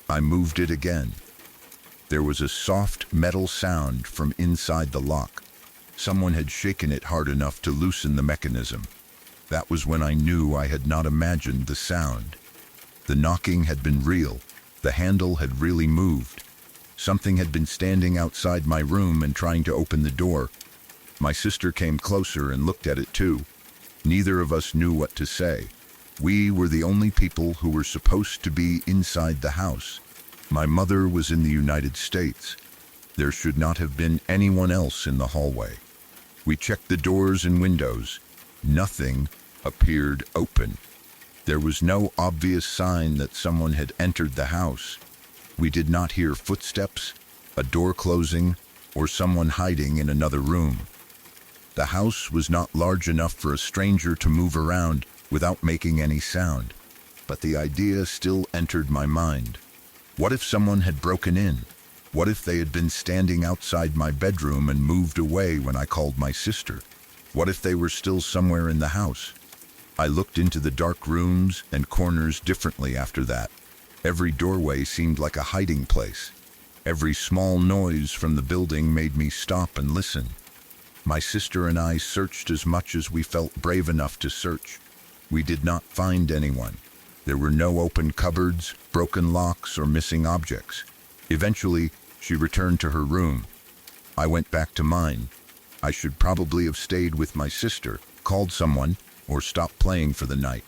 I moved it again. There was a soft metal sound from inside the lock. Someone had shaken it hard enough to loosen the mechanism. That was when I knew I had not imagined the sound. The knocking had been real. The handle had really moved. Something had been standing outside my room and trying to open the door. My sister came closer and looked at it too. Neither of us knew what to say. We were the only people who were supposed to be inside the house. My mother was in the United States. There should not have been anyone else in the hallway. We checked the doors and windows. Nothing appeared open. There was no obvious sign that someone had entered the house. We did not hear footsteps, a door closing, or someone hiding in another room. The house was not large enough for a stranger to move around without making any sound, but the idea still entered my mind. What if someone had broken in? What if they had been standing outside my bedroom and moved away when I called my sister? What if they were still somewhere in the house? I looked into the dark rooms and corners differently after that. Every doorway seemed like a hiding place. Every small noise from the building made me stop and listen. My sister and I searched as much as we felt brave enough to search. We did not find anyone. There were no open cupboards, broken locks, or missing objects. Eventually, she returned to her room. I went back to mine. I should probably have stayed with my sister, called someone, or stopped playing for the night.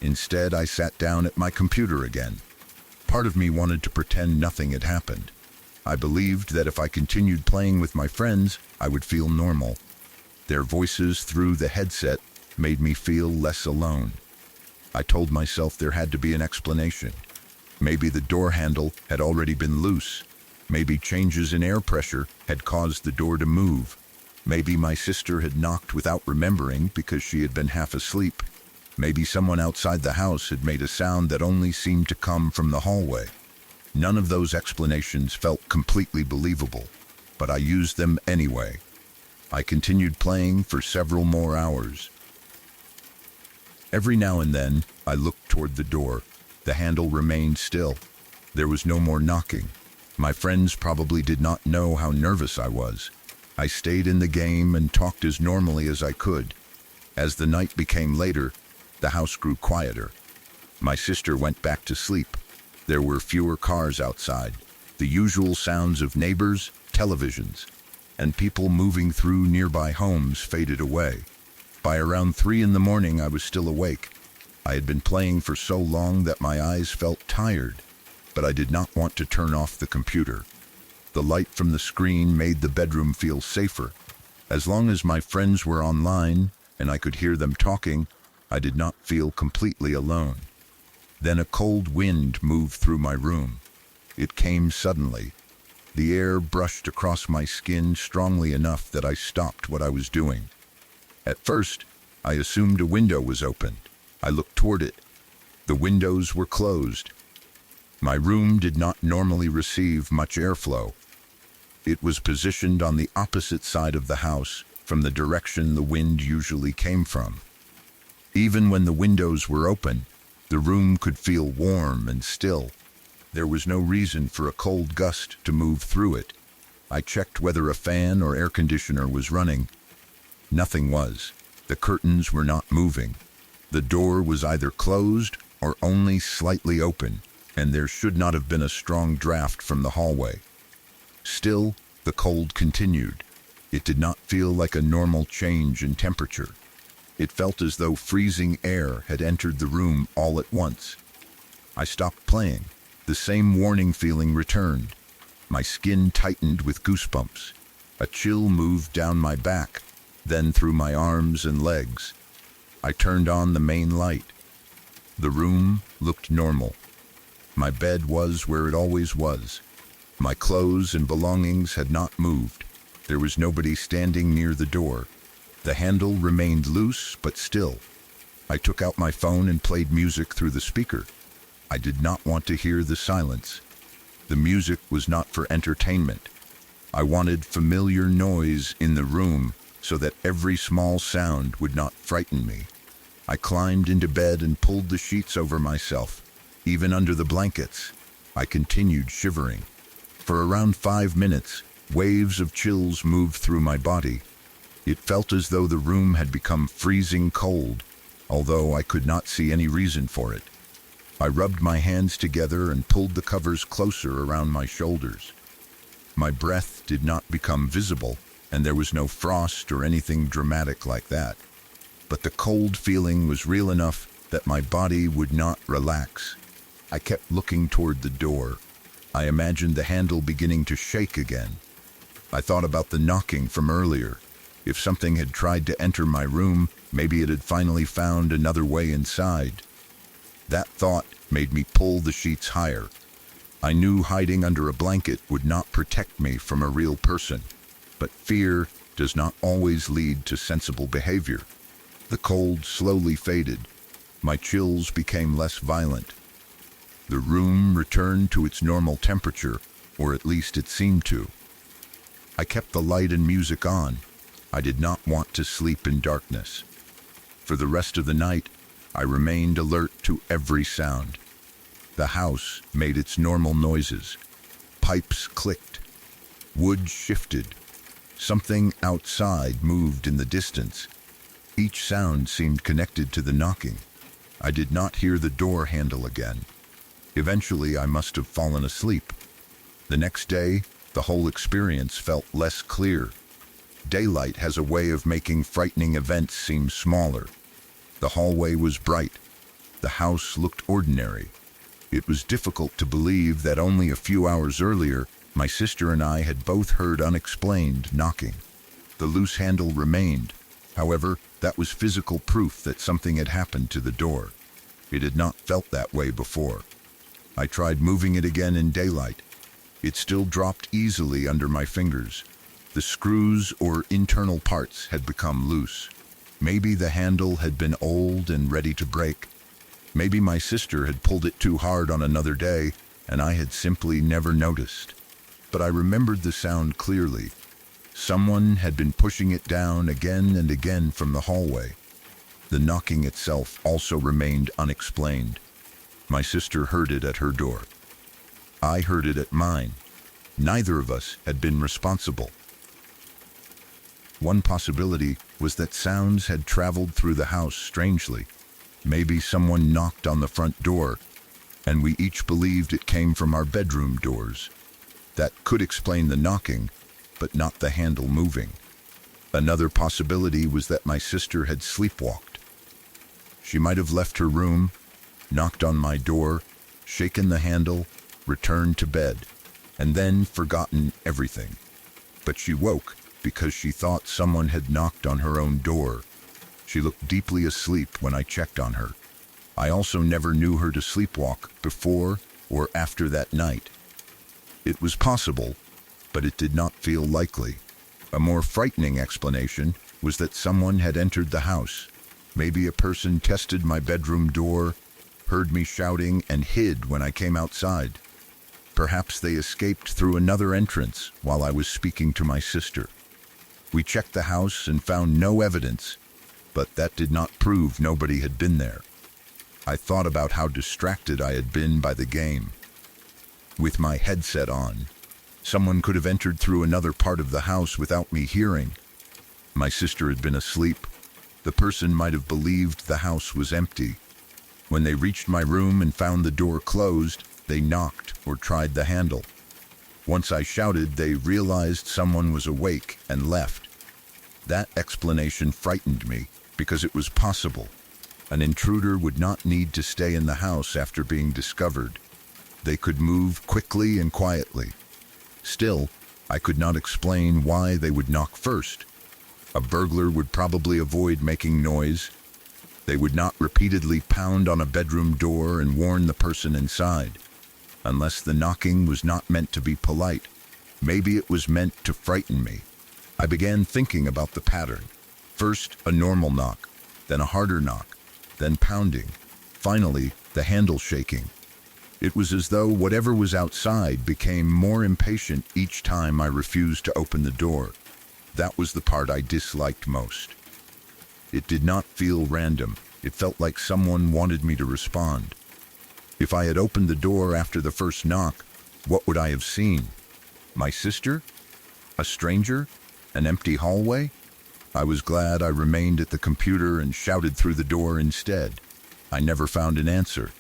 Instead, I sat down at my computer again. Part of me wanted to pretend nothing had happened. I believed that if I continued playing with my friends, I would feel normal. Their voices through the headset made me feel less alone. I told myself there had to be an explanation. Maybe the door handle had already been loose. Maybe changes in air pressure had caused the door to move. Maybe my sister had knocked without remembering because she had been half asleep. Maybe someone outside the house had made a sound that only seemed to come from the hallway. None of those explanations felt completely believable, but I used them anyway. I continued playing for several more hours. Every now and then, I looked toward the door. The handle remained still. There was no more knocking. My friends probably did not know how nervous I was. I stayed in the game and talked as normally as I could. As the night became later, the house grew quieter. My sister went back to sleep. There were fewer cars outside. The usual sounds of neighbors, televisions, and people moving through nearby homes faded away. By around 3 in the morning, I was still awake. I had been playing for so long that my eyes felt tired, but I did not want to turn off the computer. The light from the screen made the bedroom feel safer. As long as my friends were online and I could hear them talking, I did not feel completely alone. Then a cold wind moved through my room. It came suddenly. The air brushed across my skin strongly enough that I stopped what I was doing. At first, I assumed a window was open. I looked toward it. The windows were closed. My room did not normally receive much airflow. It was positioned on the opposite side of the house from the direction the wind usually came from. Even when the windows were open, the room could feel warm and still. There was no reason for a cold gust to move through it. I checked whether a fan or air conditioner was running. Nothing was. The curtains were not moving. The door was either closed or only slightly open, and there should not have been a strong draft from the hallway. Still, the cold continued. It did not feel like a normal change in temperature. It felt as though freezing air had entered the room all at once. I stopped playing. The same warning feeling returned. My skin tightened with goosebumps. A chill moved down my back, then through my arms and legs. I turned on the main light. The room looked normal. My bed was where it always was. My clothes and belongings had not moved. There was nobody standing near the door. The handle remained loose but still. I took out my phone and played music through the speaker. I did not want to hear the silence. The music was not for entertainment. I wanted familiar noise in the room so that every small sound would not frighten me. I climbed into bed and pulled the sheets over myself. Even under the blankets, I continued shivering. For around 5 minutes, waves of chills moved through my body. It felt as though the room had become freezing cold, although I could not see any reason for it. I rubbed my hands together and pulled the covers closer around my shoulders. My breath did not become visible, and there was no frost or anything dramatic like that. But the cold feeling was real enough that my body would not relax. I kept looking toward the door. I imagined the handle beginning to shake again. I thought about the knocking from earlier. If something had tried to enter my room, maybe it had finally found another way inside. That thought made me pull the sheets higher. I knew hiding under a blanket would not protect me from a real person, but fear does not always lead to sensible behavior. The cold slowly faded. My chills became less violent. The room returned to its normal temperature, or at least it seemed to. I kept the light and music on. I did not want to sleep in darkness. For the rest of the night, I remained alert to every sound. The house made its normal noises. Pipes clicked. Wood shifted. Something outside moved in the distance. Each sound seemed connected to the knocking. I did not hear the door handle again. Eventually, I must have fallen asleep. The next day, the whole experience felt less clear. Daylight has a way of making frightening events seem smaller. The hallway was bright. The house looked ordinary. It was difficult to believe that only a few hours earlier, my sister and I had both heard unexplained knocking. The loose handle remained. However, that was physical proof that something had happened to the door. It had not felt that way before. I tried moving it again in daylight. It still dropped easily under my fingers. The screws or internal parts had become loose. Maybe the handle had been old and ready to break. Maybe my sister had pulled it too hard on another day, and I had simply never noticed. But I remembered the sound clearly. Someone had been pushing it down again and again from the hallway. The knocking itself also remained unexplained. My sister heard it at her door. I heard it at mine. Neither of us had been responsible. One possibility was that sounds had traveled through the house strangely. Maybe someone knocked on the front door, and we each believed it came from our bedroom doors. That could explain the knocking, but not the handle moving. Another possibility was that my sister had sleepwalked. She might have left her room, knocked on my door, shaken the handle, returned to bed, and then forgotten everything. But she woke because she thought someone had knocked on her own door. She looked deeply asleep when I checked on her. I also never knew her to sleepwalk before or after that night. It was possible, but it did not feel likely. A more frightening explanation was that someone had entered the house. Maybe a person tested my bedroom door, heard me shouting, and hid when I came outside. Perhaps they escaped through another entrance while I was speaking to my sister. We checked the house and found no evidence, but that did not prove nobody had been there. I thought about how distracted I had been by the game. With my headset on, someone could have entered through another part of the house without me hearing. My sister had been asleep. The person might have believed the house was empty. When they reached my room and found the door closed, they knocked or tried the handle. Once I shouted, they realized someone was awake and left. That explanation frightened me because it was possible. An intruder would not need to stay in the house after being discovered. They could move quickly and quietly. Still, I could not explain why they would knock first. A burglar would probably avoid making noise. They would not repeatedly pound on a bedroom door and warn the person inside, unless the knocking was not meant to be polite. Maybe it was meant to frighten me. I began thinking about the pattern. First, a normal knock, then a harder knock, then pounding, finally, the handle shaking. It was as though whatever was outside became more impatient each time I refused to open the door. That was the part I disliked most. It did not feel random. It felt like someone wanted me to respond. If I had opened the door after the first knock, what would I have seen? My sister? A stranger? An empty hallway? I was glad I remained at the computer and shouted through the door instead. I never found an answer.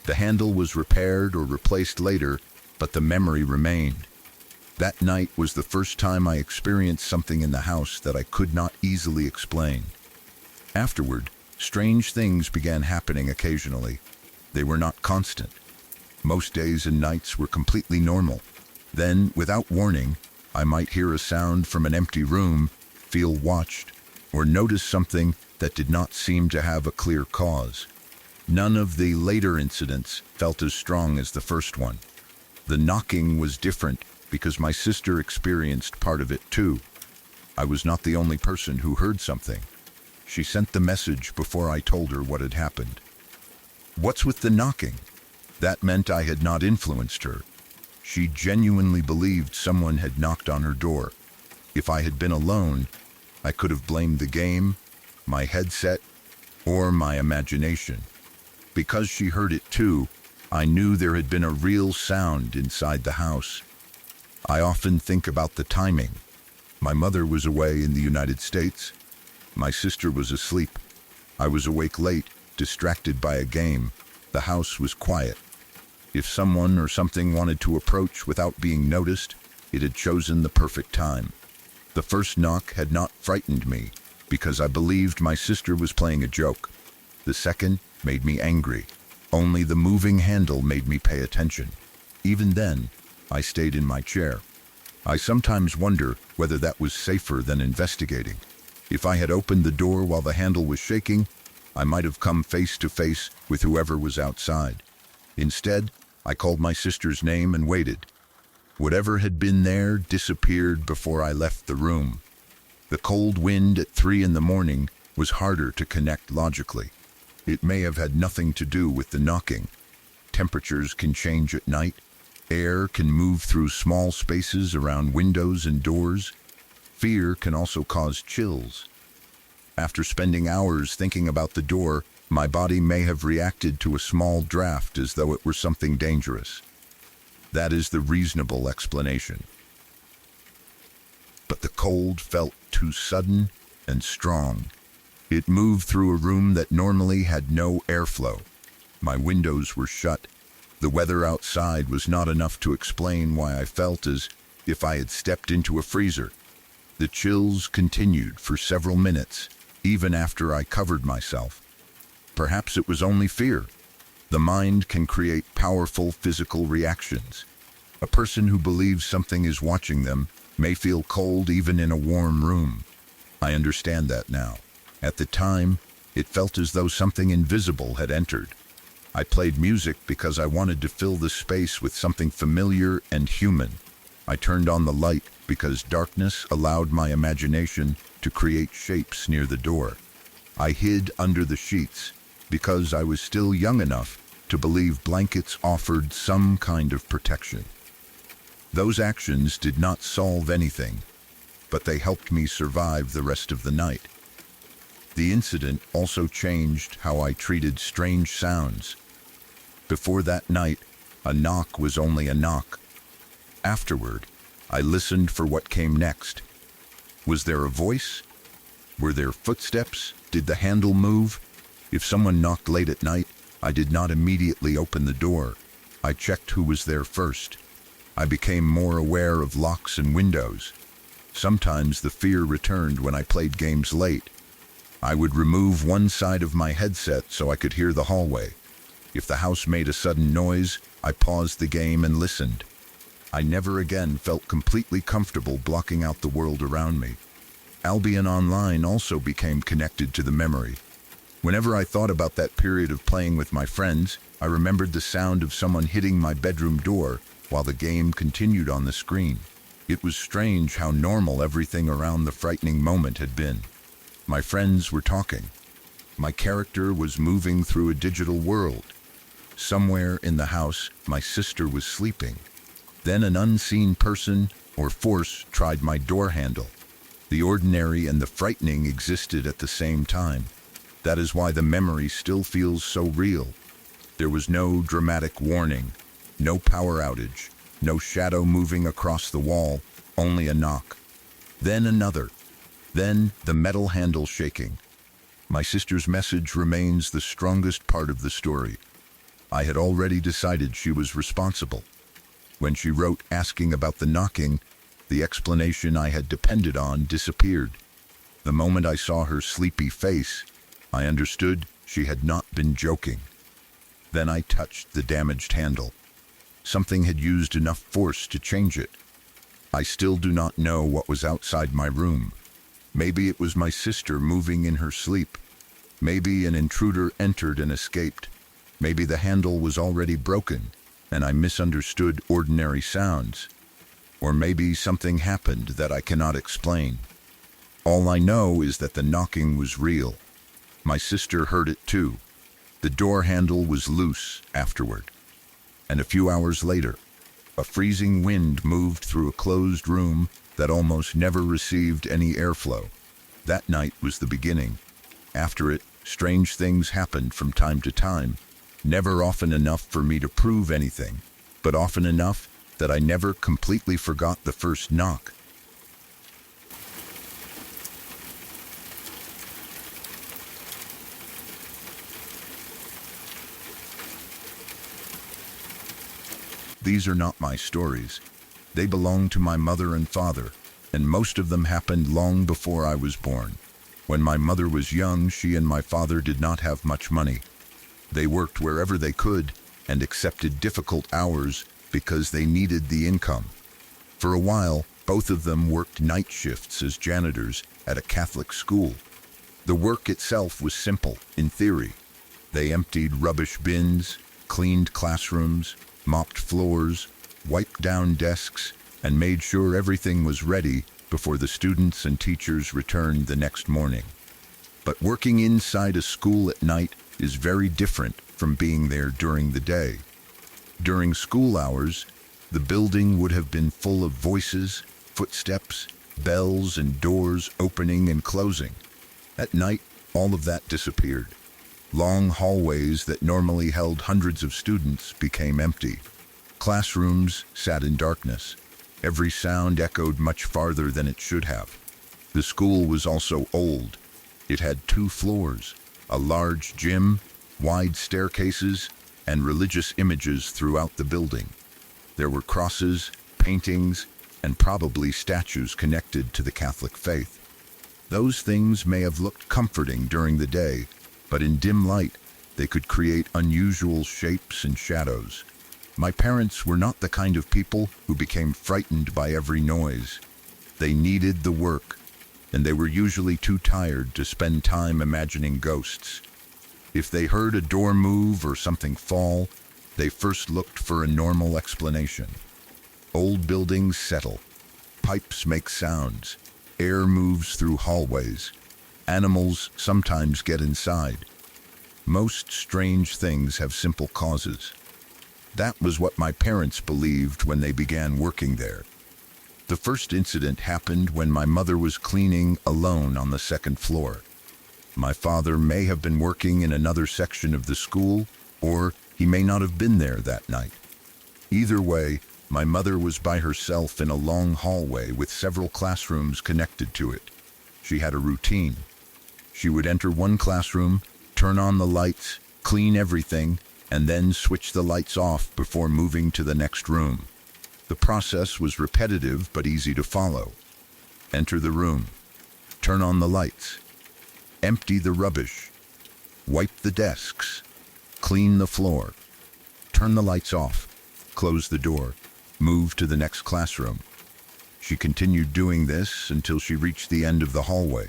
The handle was repaired or replaced later, but the memory remained. That night was the first time I experienced something in the house that I could not easily explain. Afterward, strange things began happening occasionally. They were not constant. Most days and nights were completely normal. Then, without warning, I might hear a sound from an empty room, feel watched, or notice something that did not seem to have a clear cause. None of the later incidents felt as strong as the first one. The knocking was different because my sister experienced part of it too. I was not the only person who heard something. She sent the message before I told her what had happened. What's with the knocking? That meant I had not influenced her. She genuinely believed someone had knocked on her door. If I had been alone, I could have blamed the game, my headset, or my imagination. Because she heard it too, I knew there had been a real sound inside the house. I often think about the timing. My mother was away in the United States. My sister was asleep. I was awake late, distracted by a game. The house was quiet. If someone or something wanted to approach without being noticed, it had chosen the perfect time. The first knock had not frightened me, because I believed my sister was playing a joke. The second made me angry. Only the moving handle made me pay attention. Even then, I stayed in my chair. I sometimes wonder whether that was safer than investigating. If I had opened the door while the handle was shaking, I might have come face to face with whoever was outside. Instead, I called my sister's name and waited. Whatever had been there disappeared before I left the room. The cold wind at 3 a.m. was harder to connect logically. It may have had nothing to do with the knocking. Temperatures can change at night. Air can move through small spaces around windows and doors. Fear can also cause chills. After spending hours thinking about the door, my body may have reacted to a small draft as though it were something dangerous. That is the reasonable explanation. But the cold felt too sudden and strong. It moved through a room that normally had no airflow. My windows were shut. The weather outside was not enough to explain why I felt as if I had stepped into a freezer. The chills continued for several minutes, even after I covered myself. Perhaps it was only fear. The mind can create powerful physical reactions. A person who believes something is watching them may feel cold even in a warm room. I understand that now. At the time, it felt as though something invisible had entered. I played music because I wanted to fill the space with something familiar and human. I turned on the light because darkness allowed my imagination to create shapes near the door. I hid under the sheets because I was still young enough to believe blankets offered some kind of protection. Those actions did not solve anything, but they helped me survive the rest of the night. The incident also changed how I treated strange sounds. Before that night, a knock was only a knock. Afterward, I listened for what came next. Was there a voice? Were there footsteps? Did the handle move? If someone knocked late at night, I did not immediately open the door. I checked who was there first. I became more aware of locks and windows. Sometimes the fear returned when I played games late. I would remove one side of my headset so I could hear the hallway. If the house made a sudden noise, I paused the game and listened. I never again felt completely comfortable blocking out the world around me. Albion Online also became connected to the memory. Whenever I thought about that period of playing with my friends, I remembered the sound of someone hitting my bedroom door while the game continued on the screen. It was strange how normal everything around the frightening moment had been. My friends were talking. My character was moving through a digital world. Somewhere in the house, my sister was sleeping. Then an unseen person or force tried my door handle. The ordinary and the frightening existed at the same time. That is why the memory still feels so real. There was no dramatic warning, no power outage, no shadow moving across the wall, only a knock. Then another. Then the metal handle shaking. My sister's message remains the strongest part of the story. I had already decided she was responsible. When she wrote asking about the knocking, the explanation I had depended on disappeared. The moment I saw her sleepy face, I understood she had not been joking. Then I touched the damaged handle. Something had used enough force to change it. I still do not know what was outside my room. Maybe it was my sister moving in her sleep. Maybe an intruder entered and escaped. Maybe the handle was already broken, and I misunderstood ordinary sounds. Or maybe something happened that I cannot explain. All I know is that the knocking was real. My sister heard it too. The door handle was loose afterward. And a few hours later, a freezing wind moved through a closed room that almost never received any airflow. That night was the beginning. After it, strange things happened from time to time, never often enough for me to prove anything, but often enough that I never completely forgot the first knock. These are not my stories. They belong to my mother and father, and most of them happened long before I was born. When my mother was young, she and my father did not have much money. They worked wherever they could and accepted difficult hours because they needed the income. For a while, both of them worked night shifts as janitors at a Catholic school. The work itself was simple, in theory. They emptied rubbish bins, cleaned classrooms, mopped floors, wiped down desks, and made sure everything was ready before the students and teachers returned the next morning. But working inside a school at night is very different from being there during the day. During school hours, the building would have been full of voices, footsteps, bells, and doors opening and closing. At night, all of that disappeared. Long hallways that normally held hundreds of students became empty. Classrooms sat in darkness. Every sound echoed much farther than it should have. The school was also old. It had 2 floors, a large gym, wide staircases, and religious images throughout the building. There were crosses, paintings, and probably statues connected to the Catholic faith. Those things may have looked comforting during the day, but in dim light, they could create unusual shapes and shadows. My parents were not the kind of people who became frightened by every noise. They needed the work, and they were usually too tired to spend time imagining ghosts. If they heard a door move or something fall, they first looked for a normal explanation. Old buildings settle. Pipes make sounds. Air moves through hallways. Animals sometimes get inside. Most strange things have simple causes. That was what my parents believed when they began working there. The first incident happened when my mother was cleaning alone on the 2nd floor. My father may have been working in another section of the school, or he may not have been there that night. Either way, my mother was by herself in a long hallway with several classrooms connected to it. She had a routine. She would enter one classroom, turn on the lights, clean everything, and then switch the lights off before moving to the next room. The process was repetitive but easy to follow. Enter the room, turn on the lights, empty the rubbish, wipe the desks, clean the floor, turn the lights off, close the door, move to the next classroom. She continued doing this until she reached the end of the hallway.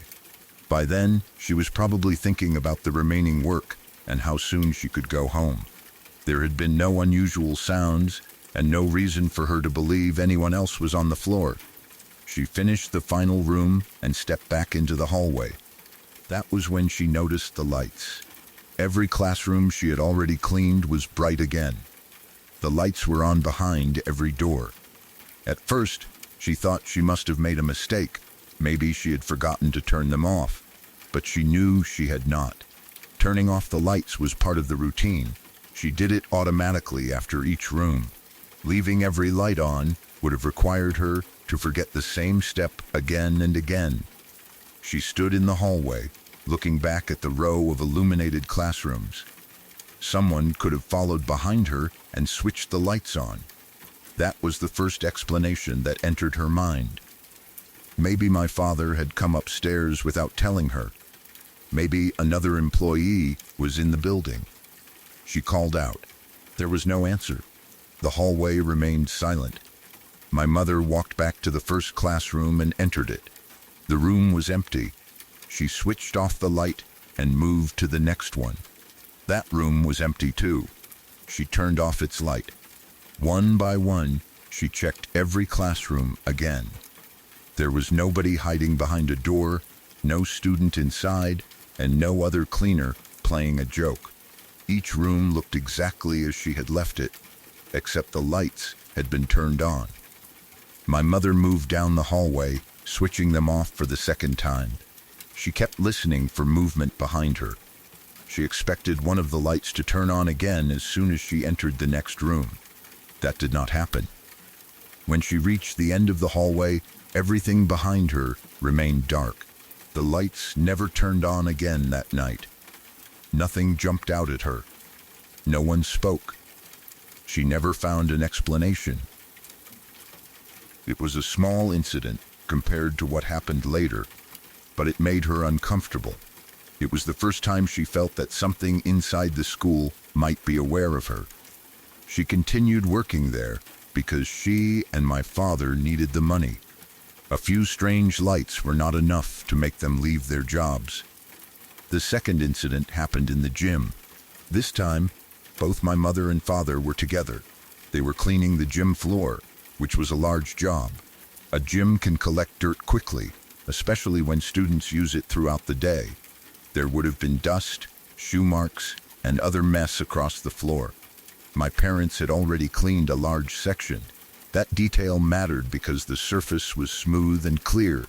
By then, she was probably thinking about the remaining work and how soon she could go home. There had been no unusual sounds and no reason for her to believe anyone else was on the floor. She finished the final room and stepped back into the hallway. That was when she noticed the lights. Every classroom she had already cleaned was bright again. The lights were on behind every door. At first, she thought she must have made a mistake. Maybe she had forgotten to turn them off, but she knew she had not. Turning off the lights was part of the routine. She did it automatically after each room. Leaving every light on would have required her to forget the same step again and again. She stood in the hallway, looking back at the row of illuminated classrooms. Someone could have followed behind her and switched the lights on. That was the first explanation that entered her mind. Maybe my father had come upstairs without telling her. Maybe another employee was in the building. She called out. There was no answer. The hallway remained silent. My mother walked back to the first classroom and entered it. The room was empty. She switched off the light and moved to the next one. That room was empty too. She turned off its light. One by one, she checked every classroom again. There was nobody hiding behind a door, no student inside, and no other cleaner playing a joke. Each room looked exactly as she had left it, except the lights had been turned on. My mother moved down the hallway, switching them off for the second time. She kept listening for movement behind her. She expected one of the lights to turn on again as soon as she entered the next room. That did not happen. When she reached the end of the hallway, everything behind her remained dark. The lights never turned on again that night. Nothing jumped out at her. No one spoke. She never found an explanation. It was a small incident compared to what happened later, but it made her uncomfortable. It was the first time she felt that something inside the school might be aware of her. She continued working there because she and my father needed the money. A few strange lights were not enough to make them leave their jobs. The second incident happened in the gym. This time, both my mother and father were together. They were cleaning the gym floor, which was a large job. A gym can collect dirt quickly, especially when students use it throughout the day. There would have been dust, shoe marks, and other mess across the floor. My parents had already cleaned a large section. That detail mattered because the surface was smooth and clear.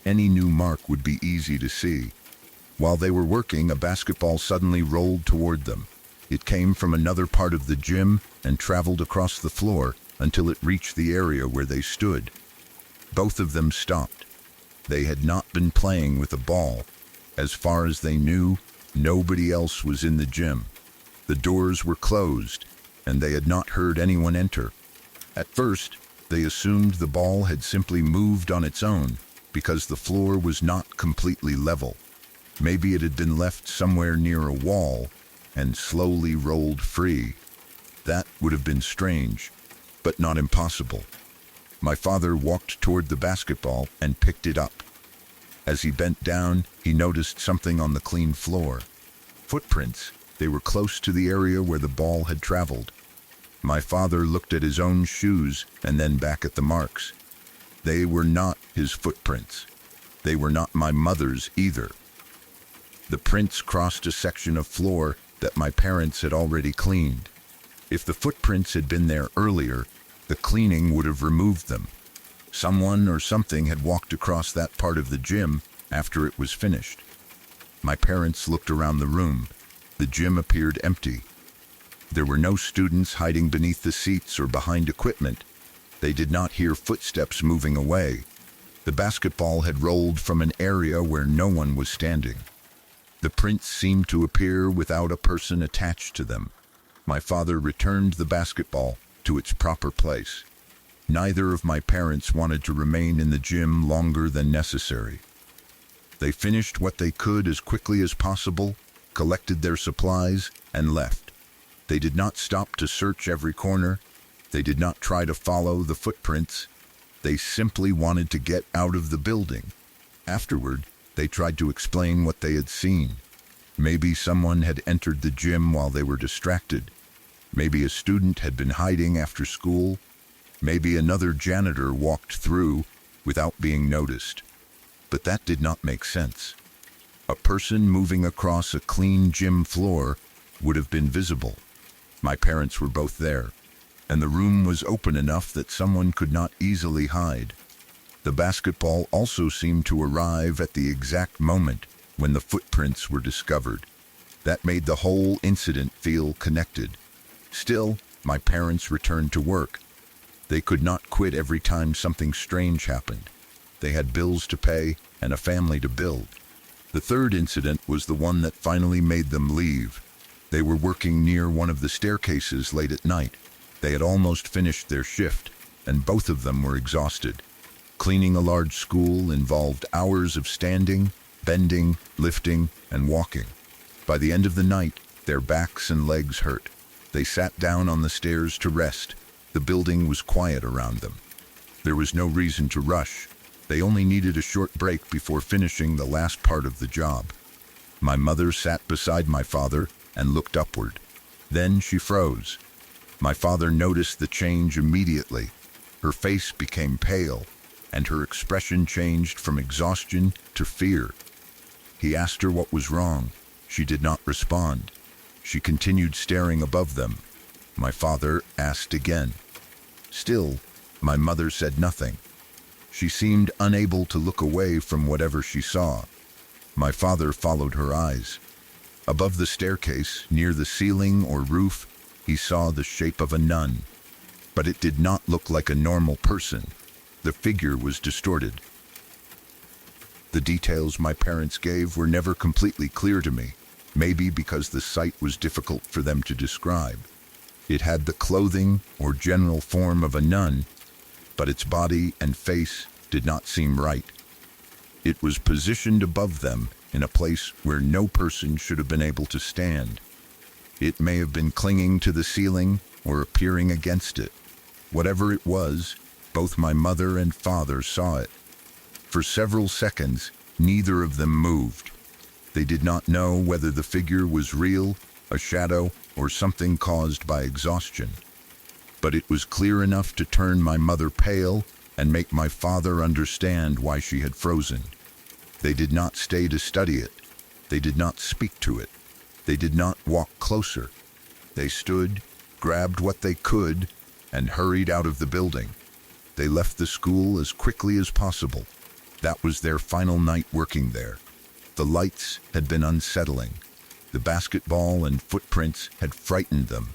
Any new mark would be easy to see. While they were working, a basketball suddenly rolled toward them. It came from another part of the gym and traveled across the floor until it reached the area where they stood. Both of them stopped. They had not been playing with a ball. As far as they knew, nobody else was in the gym. The doors were closed, and they had not heard anyone enter. At first, they assumed the ball had simply moved on its own because the floor was not completely level. Maybe it had been left somewhere near a wall and slowly rolled free. That would have been strange, but not impossible. My father walked toward the basketball and picked it up. As he bent down, he noticed something on the clean floor. Footprints. They were close to the area where the ball had traveled. My father looked at his own shoes and then back at the marks. They were not his footprints. They were not my mother's either. The prints crossed a section of floor that my parents had already cleaned. If the footprints had been there earlier, the cleaning would have removed them. Someone or something had walked across that part of the gym after it was finished. My parents looked around the room. The gym appeared empty. There were no students hiding beneath the seats or behind equipment. They did not hear footsteps moving away. The basketball had rolled from an area where no one was standing. The prints seemed to appear without a person attached to them. My father returned the basketball to its proper place. Neither of my parents wanted to remain in the gym longer than necessary. They finished what they could as quickly as possible, collected their supplies, and left. They did not stop to search every corner. They did not try to follow the footprints. They simply wanted to get out of the building. Afterward, They tried to explain what they had seen. Maybe someone had entered the gym while they were distracted. Maybe a student had been hiding after school. Maybe another janitor walked through without being noticed. But that did not make sense. A person moving across a clean gym floor would have been visible. My parents were both there, and the room was open enough that someone could not easily hide. The basketball also seemed to arrive at the exact moment when the footprints were discovered. That made the whole incident feel connected. Still, my parents returned to work. They could not quit every time something strange happened. They had bills to pay and a family to build. The third incident was the one that finally made them leave. They were working near one of the staircases late at night. They had almost finished their shift, and both of them were exhausted. Cleaning a large school involved hours of standing, bending, lifting, and walking. By the end of the night, their backs and legs hurt. They sat down on the stairs to rest. The building was quiet around them. There was no reason to rush. They only needed a short break before finishing the last part of the job. My mother sat beside my father and looked upward. Then she froze. My father noticed the change immediately. Her face became pale, and her expression changed from exhaustion to fear. He asked her what was wrong. She did not respond. She continued staring above them. My father asked again. Still, my mother said nothing. She seemed unable to look away from whatever she saw. My father followed her eyes. Above the staircase, near the ceiling or roof, he saw the shape of a nun. But it did not look like a normal person. The figure was distorted. The details my parents gave were never completely clear to me, maybe because the sight was difficult for them to describe. It had the clothing or general form of a nun, but its body and face did not seem right. It was positioned above them in a place where no person should have been able to stand. It may have been clinging to the ceiling or appearing against it. Whatever it was, both my mother and father saw it. For several seconds, neither of them moved. They did not know whether the figure was real, a shadow, or something caused by exhaustion. But it was clear enough to turn my mother pale and make my father understand why she had frozen. They did not stay to study it. They did not speak to it. They did not walk closer. They stood, grabbed what they could, and hurried out of the building. They left the school as quickly as possible. That was their final night working there. The lights had been unsettling. The basketball and footprints had frightened them.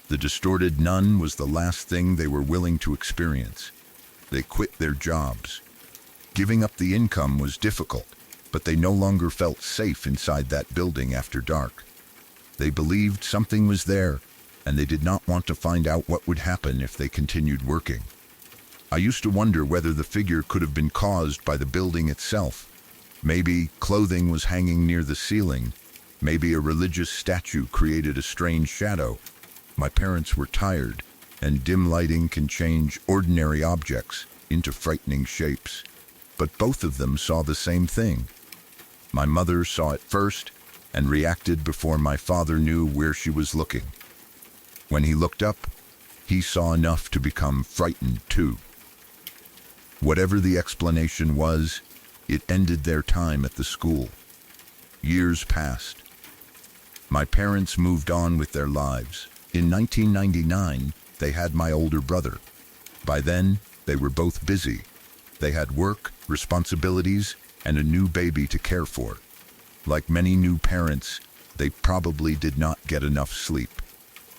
The distorted nun was the last thing they were willing to experience. They quit their jobs. Giving up the income was difficult, but they no longer felt safe inside that building after dark. They believed something was there, and they did not want to find out what would happen if they continued working. I used to wonder whether the figure could have been caused by the building itself. Maybe clothing was hanging near the ceiling. Maybe a religious statue created a strange shadow. My parents were tired, and dim lighting can change ordinary objects into frightening shapes. But both of them saw the same thing. My mother saw it first and reacted before my father knew where she was looking. When he looked up, he saw enough to become frightened too. Whatever the explanation was, it ended their time at the school. Years passed. My parents moved on with their lives. In 1999, they had my older brother. By then, they were both busy. They had work, responsibilities, and a new baby to care for. Like many new parents, they probably did not get enough sleep.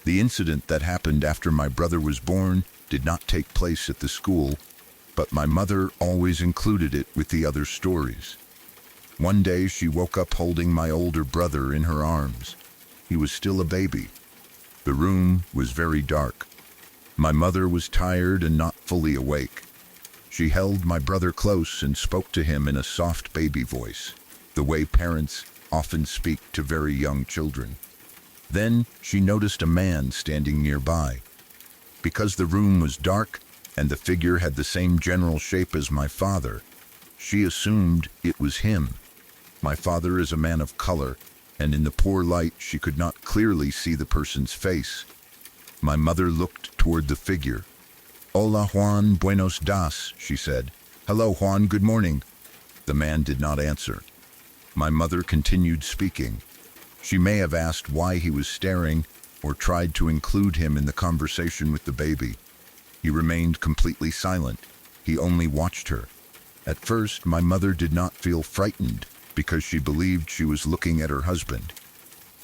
The incident that happened after my brother was born did not take place at the school, but my mother always included it with the other stories. One day she woke up holding my older brother in her arms. He was still a baby. The room was very dark. My mother was tired and not fully awake. She held my brother close and spoke to him in a soft baby voice, the way parents often speak to very young children. Then she noticed a man standing nearby. Because the room was dark and the figure had the same general shape as my father, she assumed it was him. My father is a man of color, and in the poor light she could not clearly see the person's face. My mother looked toward the figure. "Hola Juan, buenos dias," she said. "Hello Juan, good morning." The man did not answer. My mother continued speaking. She may have asked why he was staring, or tried to include him in the conversation with the baby. He remained completely silent. He only watched her. At first, my mother did not feel frightened because she believed she was looking at her husband.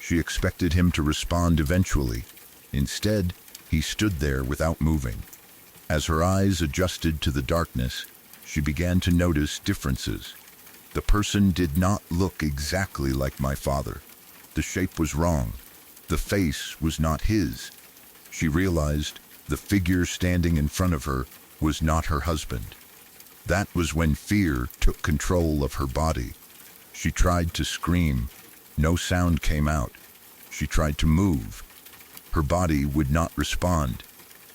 She expected him to respond eventually. Instead, he stood there without moving. As her eyes adjusted to the darkness, she began to notice differences. The person did not look exactly like my father. The shape was wrong. The face was not his. She realized the figure standing in front of her was not her husband. That was when fear took control of her body. She tried to scream. No sound came out. She tried to move. Her body would not respond.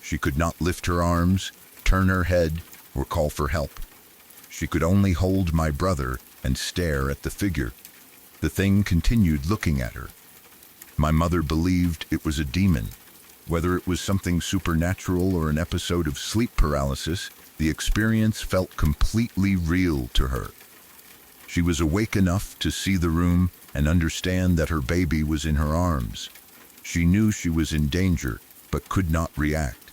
She could not lift her arms, turn her head, or call for help. She could only hold my brother and stare at the figure. The thing continued looking at her. My mother believed it was a demon. Whether it was something supernatural or an episode of sleep paralysis, the experience felt completely real to her. She was awake enough to see the room and understand that her baby was in her arms. She knew she was in danger, but could not react.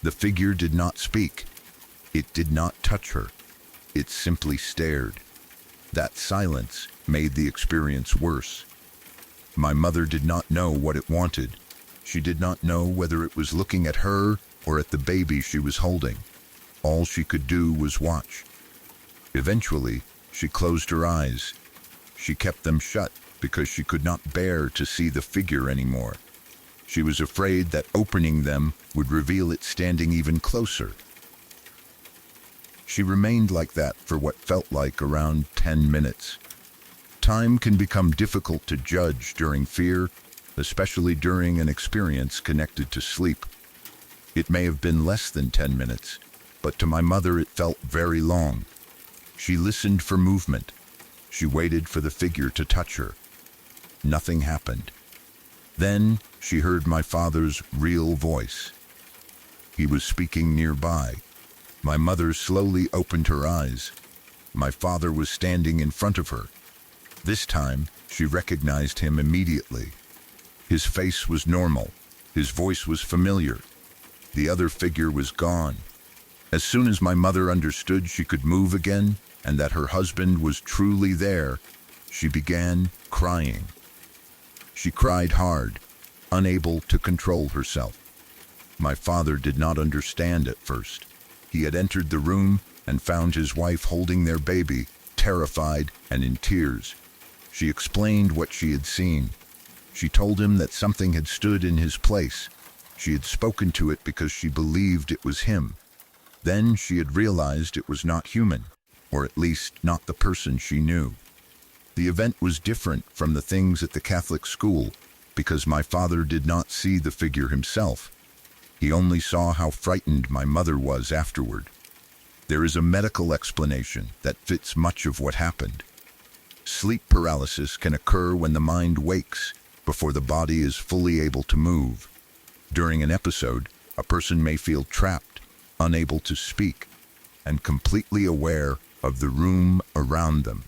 The figure did not speak. It did not touch her. It simply stared. That silence made the experience worse. My mother did not know what it wanted. She did not know whether it was looking at her or at the baby she was holding. All she could do was watch. Eventually, she closed her eyes. She kept them shut because she could not bear to see the figure anymore. She was afraid that opening them would reveal it standing even closer. She remained like that for what felt like around 10 minutes. Time can become difficult to judge during fear, especially during an experience connected to sleep. It may have been less than 10 minutes, but to my mother it felt very long. She listened for movement. She waited for the figure to touch her. Nothing happened. Then she heard my father's real voice. He was speaking nearby. My mother slowly opened her eyes. My father was standing in front of her. This time, she recognized him immediately. His face was normal. His voice was familiar. The other figure was gone. As soon as my mother understood she could move again and that her husband was truly there, she began crying. She cried hard, unable to control herself. My father did not understand at first. He had entered the room and found his wife holding their baby, terrified and in tears. She explained what she had seen. She told him that something had stood in his place. She had spoken to it because she believed it was him. Then she had realized it was not human, or at least not the person she knew. The event was different from the things at the Catholic school because my father did not see the figure himself. He only saw how frightened my mother was afterward. There is a medical explanation that fits much of what happened. Sleep paralysis can occur when the mind wakes before the body is fully able to move. During an episode, a person may feel trapped, unable to speak, and completely aware of the room around them.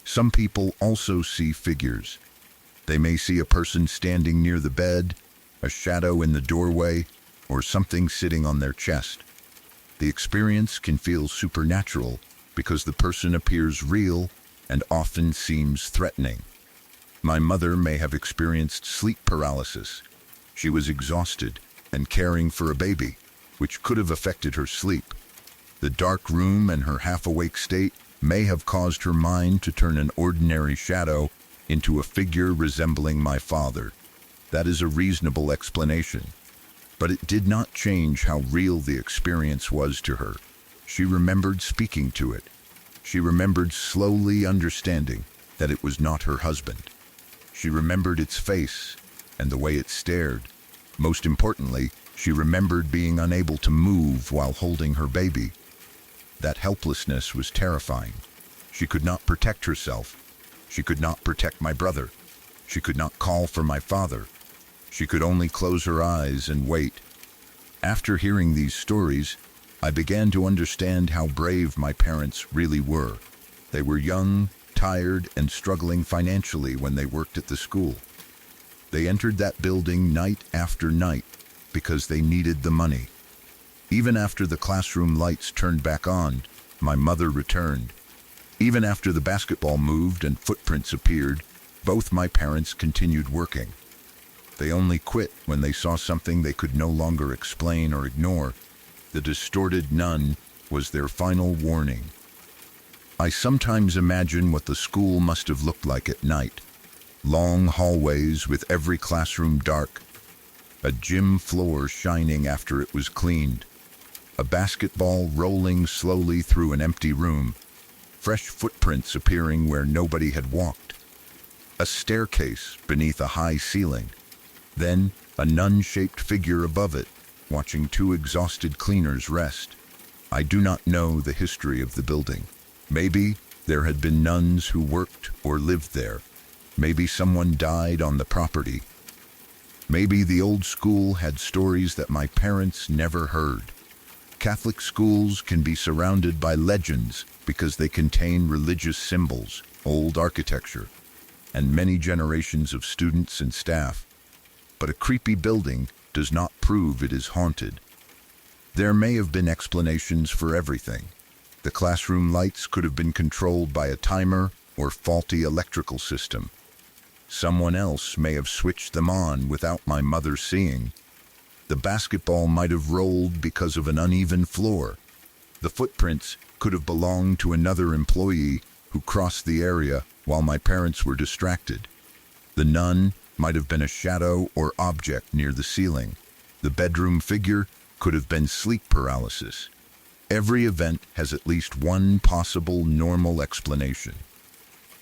Some people also see figures. They may see a person standing near the bed, a shadow in the doorway, or something sitting on their chest. The experience can feel supernatural because the person appears real and often seems threatening. My mother may have experienced sleep paralysis. She was exhausted and caring for a baby, which could have affected her sleep. The dark room and her half-awake state may have caused her mind to turn an ordinary shadow into a figure resembling my father. That is a reasonable explanation. But it did not change how real the experience was to her. She remembered speaking to it. She remembered slowly understanding that it was not her husband. She remembered its face and the way it stared. Most importantly, she remembered being unable to move while holding her baby. That helplessness was terrifying. She could not protect herself. She could not protect my brother. She could not call for my father. She could only close her eyes and wait. After hearing these stories, I began to understand how brave my parents really were. They were young, tired, and struggling financially when they worked at the school. They entered that building night after night because they needed the money. Even after the classroom lights turned back on, my mother returned. Even after the basketball moved and footprints appeared, both my parents continued working. They only quit when they saw something they could no longer explain or ignore. The distorted nun was their final warning. I sometimes imagine what the school must have looked like at night. Long hallways with every classroom dark, a gym floor shining after it was cleaned, a basketball rolling slowly through an empty room, fresh footprints appearing where nobody had walked, a staircase beneath a high ceiling, then a nun-shaped figure above it, watching two exhausted cleaners rest. I do not know the history of the building. Maybe there had been nuns who worked or lived there. Maybe someone died on the property. Maybe the old school had stories that my parents never heard. Catholic schools can be surrounded by legends because they contain religious symbols, old architecture, and many generations of students and staff. But a creepy building does not prove it is haunted. There may have been explanations for everything. The classroom lights could have been controlled by a timer or faulty electrical system. Someone else may have switched them on without my mother seeing. The basketball might have rolled because of an uneven floor. The footprints could have belonged to another employee who crossed the area while my parents were distracted. The nun might have been a shadow or object near the ceiling. The bedroom figure could have been sleep paralysis. Every event has at least one possible normal explanation.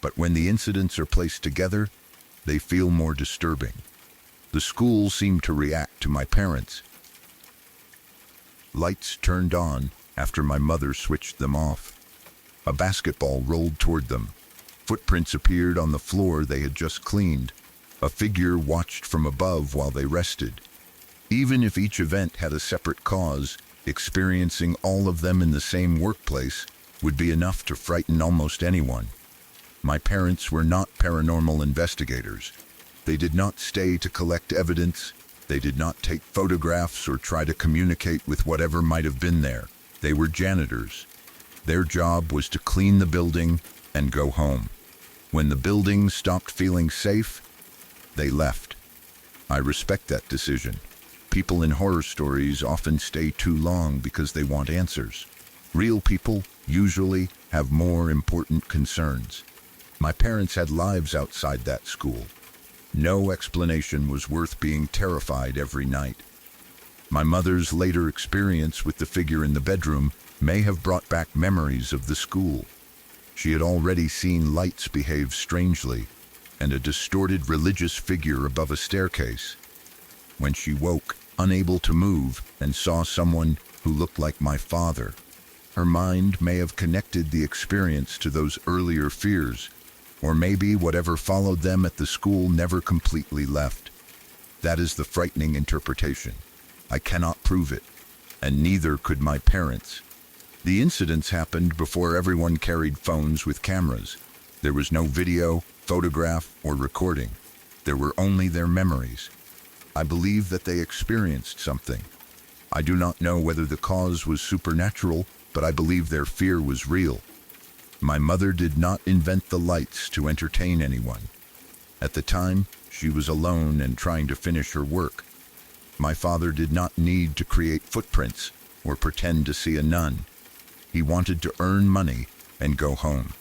But when the incidents are placed together, they feel more disturbing. The school seemed to react to my parents. Lights turned on after my mother switched them off. A basketball rolled toward them. Footprints appeared on the floor they had just cleaned. A figure watched from above while they rested. Even if each event had a separate cause, experiencing all of them in the same workplace would be enough to frighten almost anyone. My parents were not paranormal investigators. They did not stay to collect evidence. They did not take photographs or try to communicate with whatever might have been there. They were janitors. Their job was to clean the building and go home. When the building stopped feeling safe, they left. I respect that decision. People in horror stories often stay too long because they want answers. Real people usually have more important concerns. My parents had lives outside that school. No explanation was worth being terrified every night. My mother's later experience with the figure in the bedroom may have brought back memories of the school. She had already seen lights behave strangely and a distorted religious figure above a staircase. When she woke, unable to move, and saw someone who looked like my father, her mind may have connected the experience to those earlier fears, or maybe whatever followed them at the school never completely left. That is the frightening interpretation. I cannot prove it, and neither could my parents. The incidents happened before everyone carried phones with cameras. There was no video, photograph, or recording. There were only their memories. I believe that they experienced something. I do not know whether the cause was supernatural, but I believe their fear was real. My mother did not invent the lights to entertain anyone. At the time, she was alone and trying to finish her work. My father did not need to create footprints or pretend to see a nun. He wanted to earn money and go home.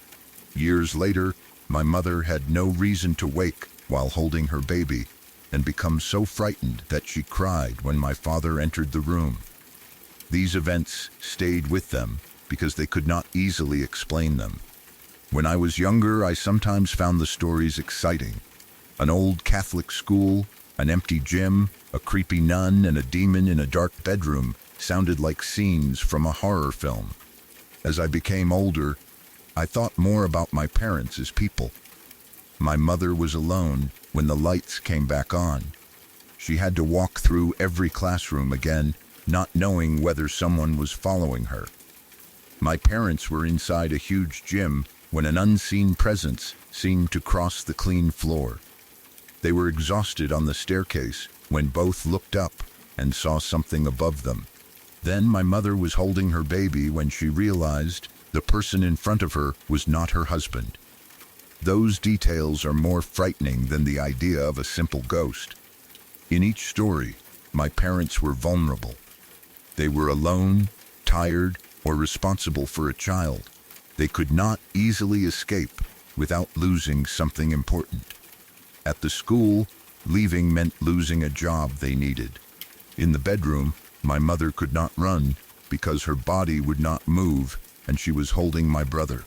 Years later, my mother had no reason to wake while holding her baby and become so frightened that she cried when my father entered the room. These events stayed with them because they could not easily explain them. When I was younger, I sometimes found the stories exciting. An old Catholic school, an empty gym, a creepy nun, and a demon in a dark bedroom sounded like scenes from a horror film. As I became older, I thought more about my parents as people. My mother was alone when the lights came back on. She had to walk through every classroom again, not knowing whether someone was following her. My parents were inside a huge gym when an unseen presence seemed to cross the clean floor. They were exhausted on the staircase when both looked up and saw something above them. Then my mother was holding her baby when she realized the person in front of her was not her husband. Those details are more frightening than the idea of a simple ghost. In each story, my parents were vulnerable. They were alone, tired, or responsible for a child. They could not easily escape without losing something important. At the school, leaving meant losing a job they needed. In the bedroom, my mother could not run because her body would not move and she was holding my brother.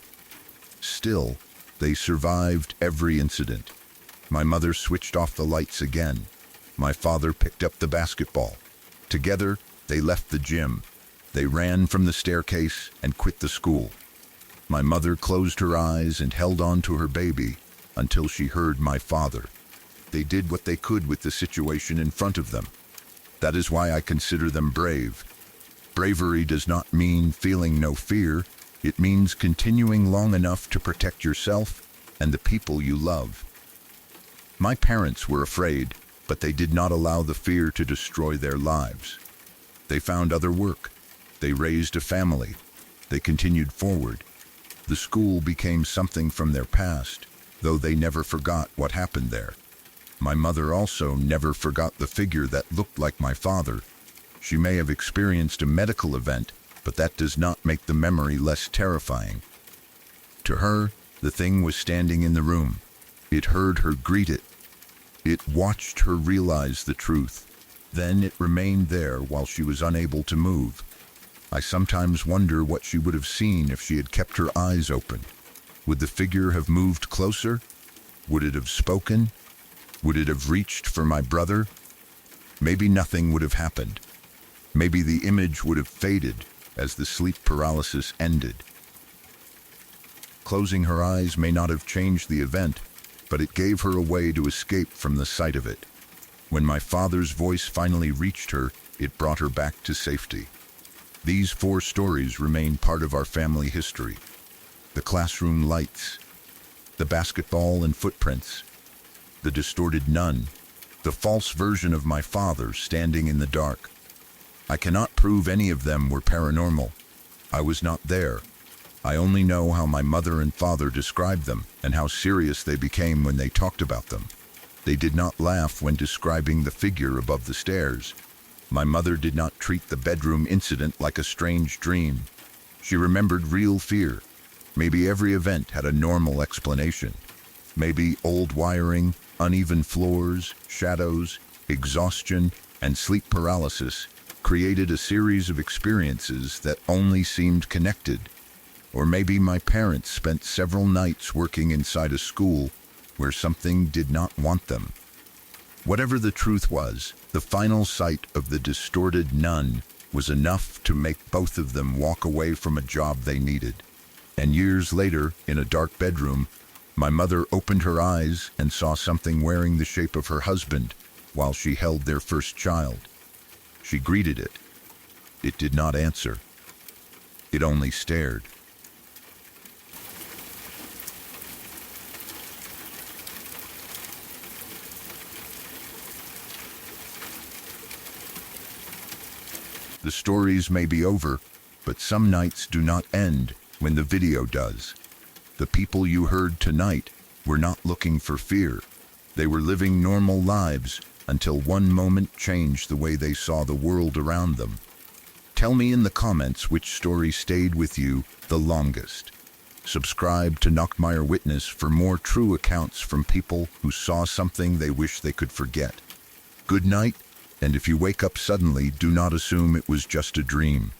Still, they survived every incident. My mother switched off the lights again. My father picked up the basketball. Together, they left the gym. They ran from the staircase and quit the school. My mother closed her eyes and held on to her baby until she heard my father. They did what they could with the situation in front of them. That is why I consider them brave. Bravery does not mean feeling no fear. It means continuing long enough to protect yourself and the people you love. My parents were afraid, but they did not allow the fear to destroy their lives. They found other work. They raised a family. They continued forward. The school became something from their past, though they never forgot what happened there. My mother also never forgot the figure that looked like my father. She may have experienced a medical event, but that does not make the memory less terrifying. To her, the thing was standing in the room. It heard her greet it. It watched her realize the truth. Then it remained there while she was unable to move. I sometimes wonder what she would have seen if she had kept her eyes open. Would the figure have moved closer? Would it have spoken? Would it have reached for my brother? Maybe nothing would have happened. Maybe the image would have faded as the sleep paralysis ended. Closing her eyes may not have changed the event, but it gave her a way to escape from the sight of it. When my father's voice finally reached her, it brought her back to safety. These 4 stories remain part of our family history. The classroom lights, the basketball and footprints, the distorted nun, the false version of my father standing in the dark. I cannot prove any of them were paranormal. I was not there. I only know how my mother and father described them and how serious they became when they talked about them. They did not laugh when describing the figure above the stairs. My mother did not treat the bedroom incident like a strange dream. She remembered real fear. Maybe every event had a normal explanation. Maybe old wiring, uneven floors, shadows, exhaustion, and sleep paralysis created a series of experiences that only seemed connected. Or maybe my parents spent several nights working inside a school where something did not want them. Whatever the truth was, the final sight of the distorted nun was enough to make both of them walk away from a job they needed. And years later, in a dark bedroom, my mother opened her eyes and saw something wearing the shape of her husband while she held their first child. She greeted it. It did not answer. It only stared. The stories may be over, but some nights do not end when the video does. The people you heard tonight were not looking for fear. They were living normal lives until one moment changed the way they saw the world around them. Tell me in the comments which story stayed with you the longest. Subscribe to Nockmeyer Witness for more true accounts from people who saw something they wish they could forget. Good night, and if you wake up suddenly, do not assume it was just a dream.